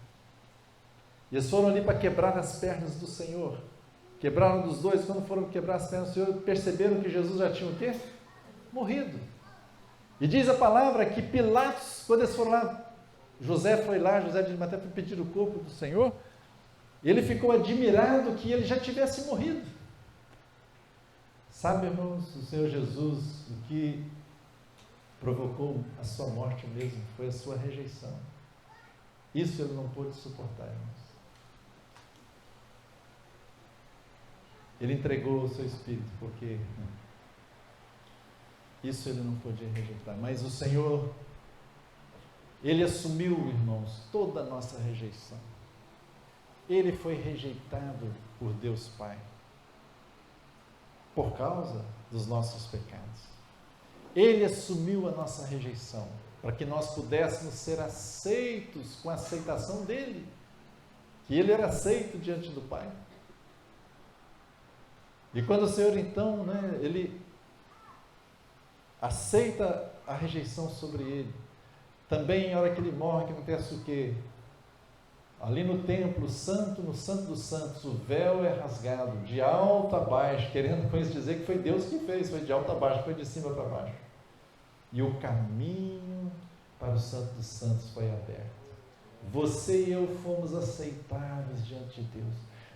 E eles foram ali para quebrar as pernas do Senhor. Quebraram dos dois. Quando foram quebrar as pernas do Senhor, perceberam que Jesus já tinha o quê? Morrido. E diz a palavra que Pilatos, quando eles foram lá, José foi lá, José de Arimateia foi pedir o corpo do Senhor, e ele ficou admirado que ele já tivesse morrido. Sabe, irmãos, o Senhor Jesus, o que provocou a sua morte mesmo foi a sua rejeição. Isso ele não pôde suportar, irmãos. Ele entregou o seu espírito, porque isso ele não podia rejeitar. Mas o Senhor, ele assumiu, irmãos, toda a nossa rejeição. Ele foi rejeitado por Deus Pai, por causa dos nossos pecados. Ele assumiu a nossa rejeição, para que nós pudéssemos ser aceitos com a aceitação dele, que ele era aceito diante do Pai. E quando o Senhor então, ele aceita a rejeição sobre ele, também na hora que ele morre, que acontece o quê? Ali no templo santo, no santo dos santos, o véu é rasgado, de alto a baixo, querendo com isso dizer que foi Deus que fez, foi de alto a baixo, foi de cima para baixo. E o caminho para o santo dos santos foi aberto. Você e eu fomos aceitáveis diante de Deus.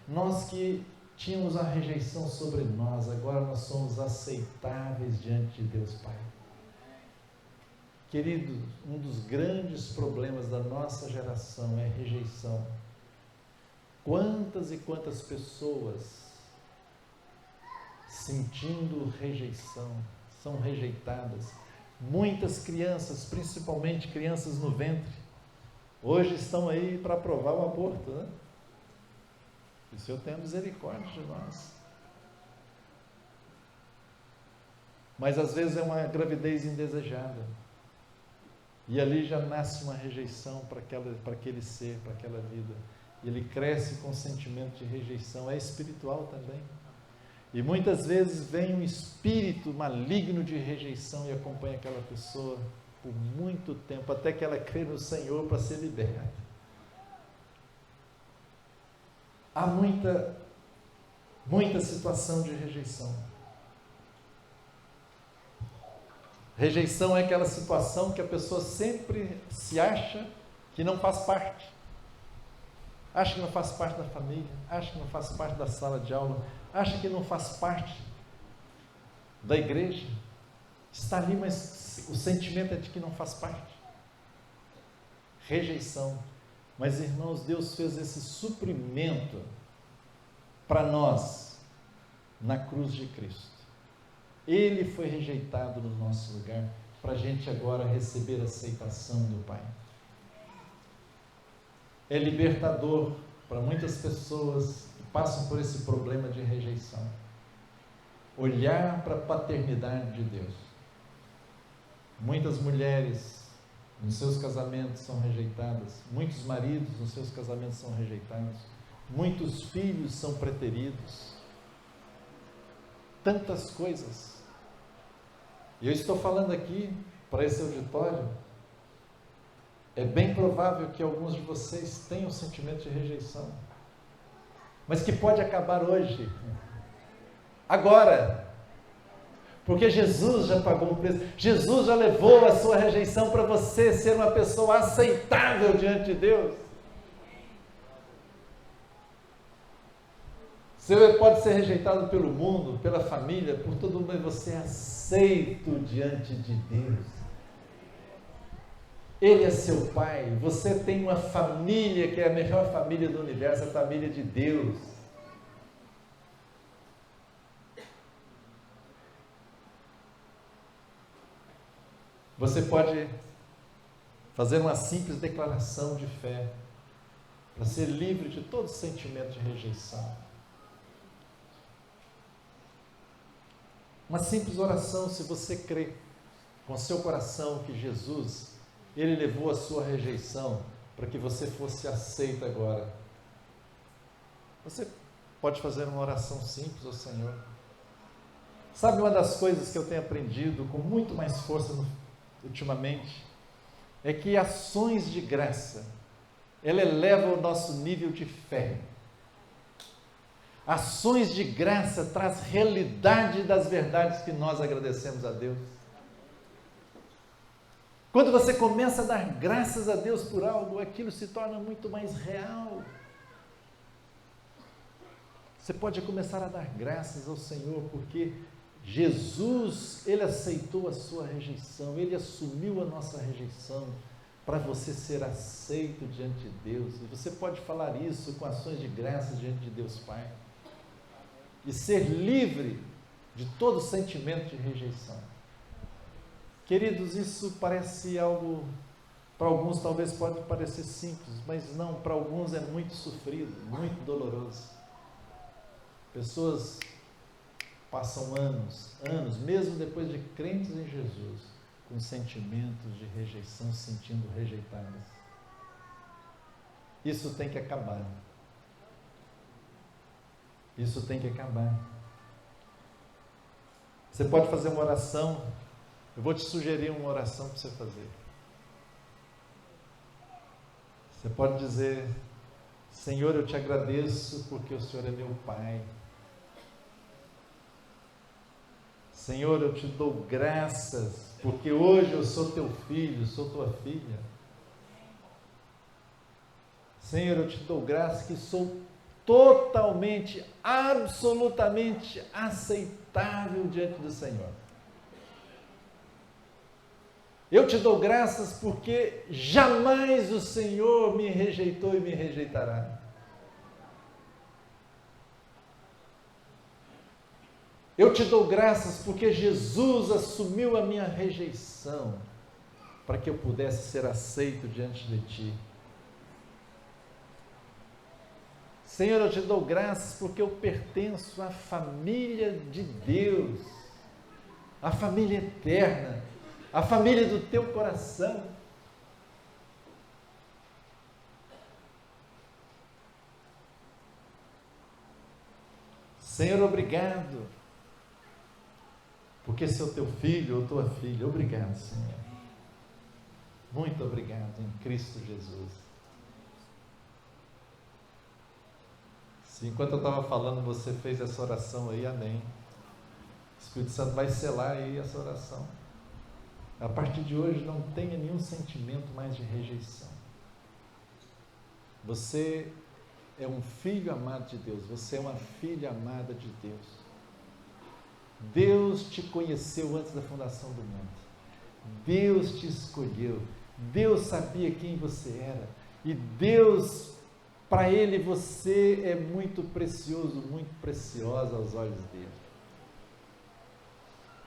Nós que tínhamos a rejeição sobre nós, agora nós somos aceitáveis diante de Deus Pai. Queridos, um dos grandes problemas da nossa geração é rejeição. Quantas e quantas pessoas sentindo rejeição, são rejeitadas. Muitas crianças, principalmente crianças no ventre, hoje estão aí para aprovar o aborto, Que o Senhor tenha misericórdia de nós. Mas às vezes é uma gravidez indesejada. E ali já nasce uma rejeição para aquele ser, para aquela vida. E ele cresce com sentimento de rejeição, é espiritual também. E muitas vezes vem um espírito maligno de rejeição e acompanha aquela pessoa por muito tempo, até que ela crê no Senhor para ser liberta. Há muita situação de rejeição. Rejeição é aquela situação que a pessoa sempre se acha que não faz parte. Acha que não faz parte da família, acha que não faz parte da sala de aula, acha que não faz parte da igreja. Está ali, mas o sentimento é de que não faz parte. Rejeição. Mas, irmãos, Deus fez esse suprimento para nós na cruz de Cristo. Ele foi rejeitado no nosso lugar, para a gente agora receber a aceitação do Pai. É libertador para muitas pessoas que passam por esse problema de rejeição. Olhar para a paternidade de Deus. Muitas mulheres nos seus casamentos são rejeitadas, muitos maridos nos seus casamentos são rejeitados, muitos filhos são preteridos. Tantas coisas. E eu estou falando aqui para esse auditório, é bem provável que alguns de vocês tenham sentimento de rejeição, mas que pode acabar hoje, agora, porque Jesus já pagou o preço, Jesus já levou a sua rejeição para você ser uma pessoa aceitável diante de Deus. Você pode ser rejeitado pelo mundo, pela família, por todo mundo, mas você é aceito diante de Deus. Ele é seu pai, você tem uma família que é a melhor família do universo, a família de Deus. Você pode fazer uma simples declaração de fé, para ser livre de todo sentimento de rejeição. Uma simples oração, se você crê com seu coração que Jesus, Ele levou a sua rejeição para que você fosse aceito agora. Você pode fazer uma oração simples ao Senhor. Sabe, uma das coisas que eu tenho aprendido com muito mais força ultimamente, é que ações de graça, ela eleva o nosso nível de fé. Ações de graça traz realidade das verdades que nós agradecemos a Deus. Quando você começa a dar graças a Deus por algo, aquilo se torna muito mais real. Você pode começar a dar graças ao Senhor, porque Jesus, Ele aceitou a sua rejeição, Ele assumiu a nossa rejeição, para você ser aceito diante de Deus. E você pode falar isso com ações de graça diante de Deus Pai. E ser livre de todo sentimento de rejeição. Queridos, isso parece algo, para alguns talvez pode parecer simples, mas não, para alguns é muito sofrido, muito doloroso. Pessoas passam anos, mesmo depois de crentes em Jesus, com sentimentos de rejeição, se sentindo rejeitadas. Isso tem que acabar. Isso tem que acabar. Você pode fazer uma oração. Eu vou te sugerir uma oração para você fazer. Você pode dizer: Senhor, eu te agradeço porque o Senhor é meu Pai. Senhor, eu te dou graças porque hoje eu sou teu filho, sou tua filha. Senhor, eu te dou graças que sou totalmente, absolutamente aceitável diante do Senhor. Eu te dou graças porque jamais o Senhor me rejeitou e me rejeitará. Eu te dou graças porque Jesus assumiu a minha rejeição para que eu pudesse ser aceito diante de Ti. Senhor, eu te dou graças porque eu pertenço à família de Deus, à família eterna, à família do Teu coração. Senhor, obrigado, porque sou Teu filho ou Tua filha. Obrigado, Senhor. Muito obrigado em Cristo Jesus. Se enquanto eu estava falando, você fez essa oração aí, amém. O Espírito Santo vai selar aí essa oração. A partir de hoje, não tenha nenhum sentimento mais de rejeição. Você é um filho amado de Deus, você é uma filha amada de Deus. Deus te conheceu antes da fundação do mundo. Deus te escolheu. Deus sabia quem você era. E Deus, para Ele, você é muito precioso, muito preciosa aos olhos dEle.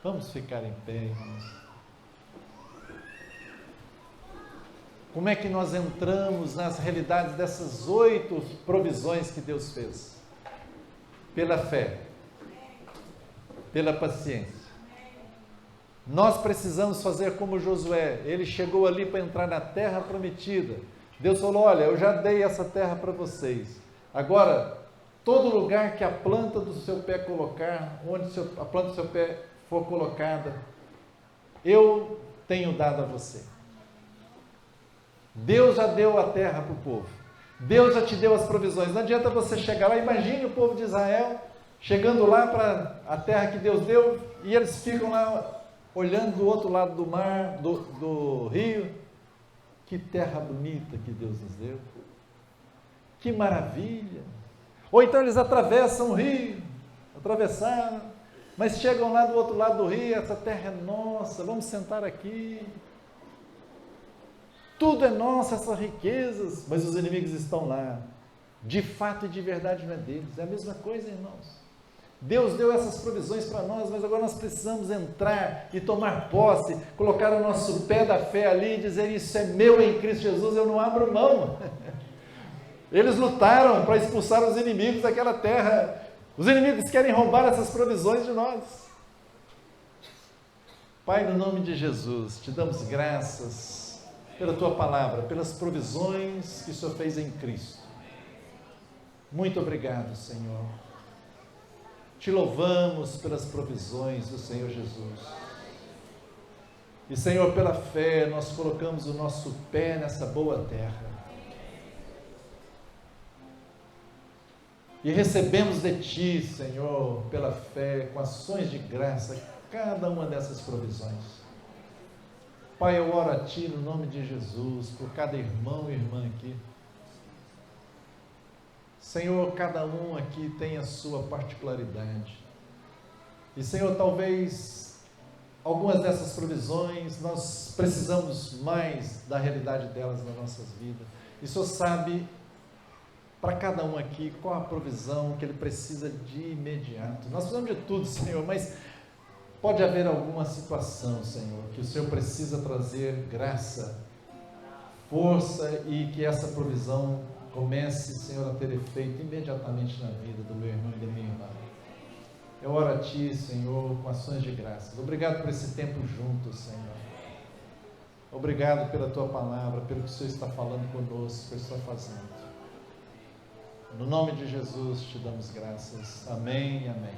Vamos ficar em pé, irmãos. Como é que nós entramos nas realidades dessas 8 provisões que Deus fez? Pela fé, pela paciência. Nós precisamos fazer como Josué. Ele chegou ali para entrar na terra prometida. Deus falou: olha, eu já dei essa terra para vocês. Agora, todo lugar que a planta do seu pé colocar, onde a planta do seu pé for colocada, eu tenho dado a você. Deus já deu a terra para o povo. Deus já te deu as provisões. Não adianta você chegar lá. Imagine o povo de Israel chegando lá para a terra que Deus deu e eles ficam lá olhando do outro lado do mar, do rio. Que terra bonita que Deus nos deu. Que maravilha. Ou então eles atravessam o rio, atravessaram, mas chegam lá do outro lado do rio, essa terra é nossa, vamos sentar aqui. Tudo é nosso, essas riquezas, mas os inimigos estão lá. De fato e de verdade não é deles. É a mesma coisa, irmãos. Deus deu essas provisões para nós, mas agora nós precisamos entrar e tomar posse, colocar o nosso pé da fé ali e dizer: isso é meu em Cristo Jesus, eu não abro mão. Eles lutaram para expulsar os inimigos daquela terra. Os inimigos querem roubar essas provisões de nós. Pai, no nome de Jesus, te damos graças pela tua palavra, pelas provisões que o Senhor fez em Cristo. Muito obrigado, Senhor. Te louvamos pelas provisões do Senhor Jesus. E, Senhor, pela fé, nós colocamos o nosso pé nessa boa terra. E recebemos de Ti, Senhor, pela fé, com ações de graça, cada uma dessas provisões. Pai, eu oro a Ti no nome de Jesus, por cada irmão e irmã aqui. Senhor, cada um aqui tem a sua particularidade. E, Senhor, talvez algumas dessas provisões nós precisamos mais da realidade delas nas nossas vidas. E o Senhor sabe, para cada um aqui, qual a provisão que ele precisa de imediato. Nós precisamos de tudo, Senhor, mas pode haver alguma situação, Senhor, que o Senhor precisa trazer graça, força e que essa provisão comece, Senhor, a ter efeito imediatamente na vida do meu irmão e da minha irmã. Eu oro a Ti, Senhor, com ações de graças. Obrigado por esse tempo juntos, Senhor. Obrigado pela Tua palavra, pelo que o Senhor está falando conosco, pelo que o Senhor está fazendo. No nome de Jesus te damos graças. Amém e amém.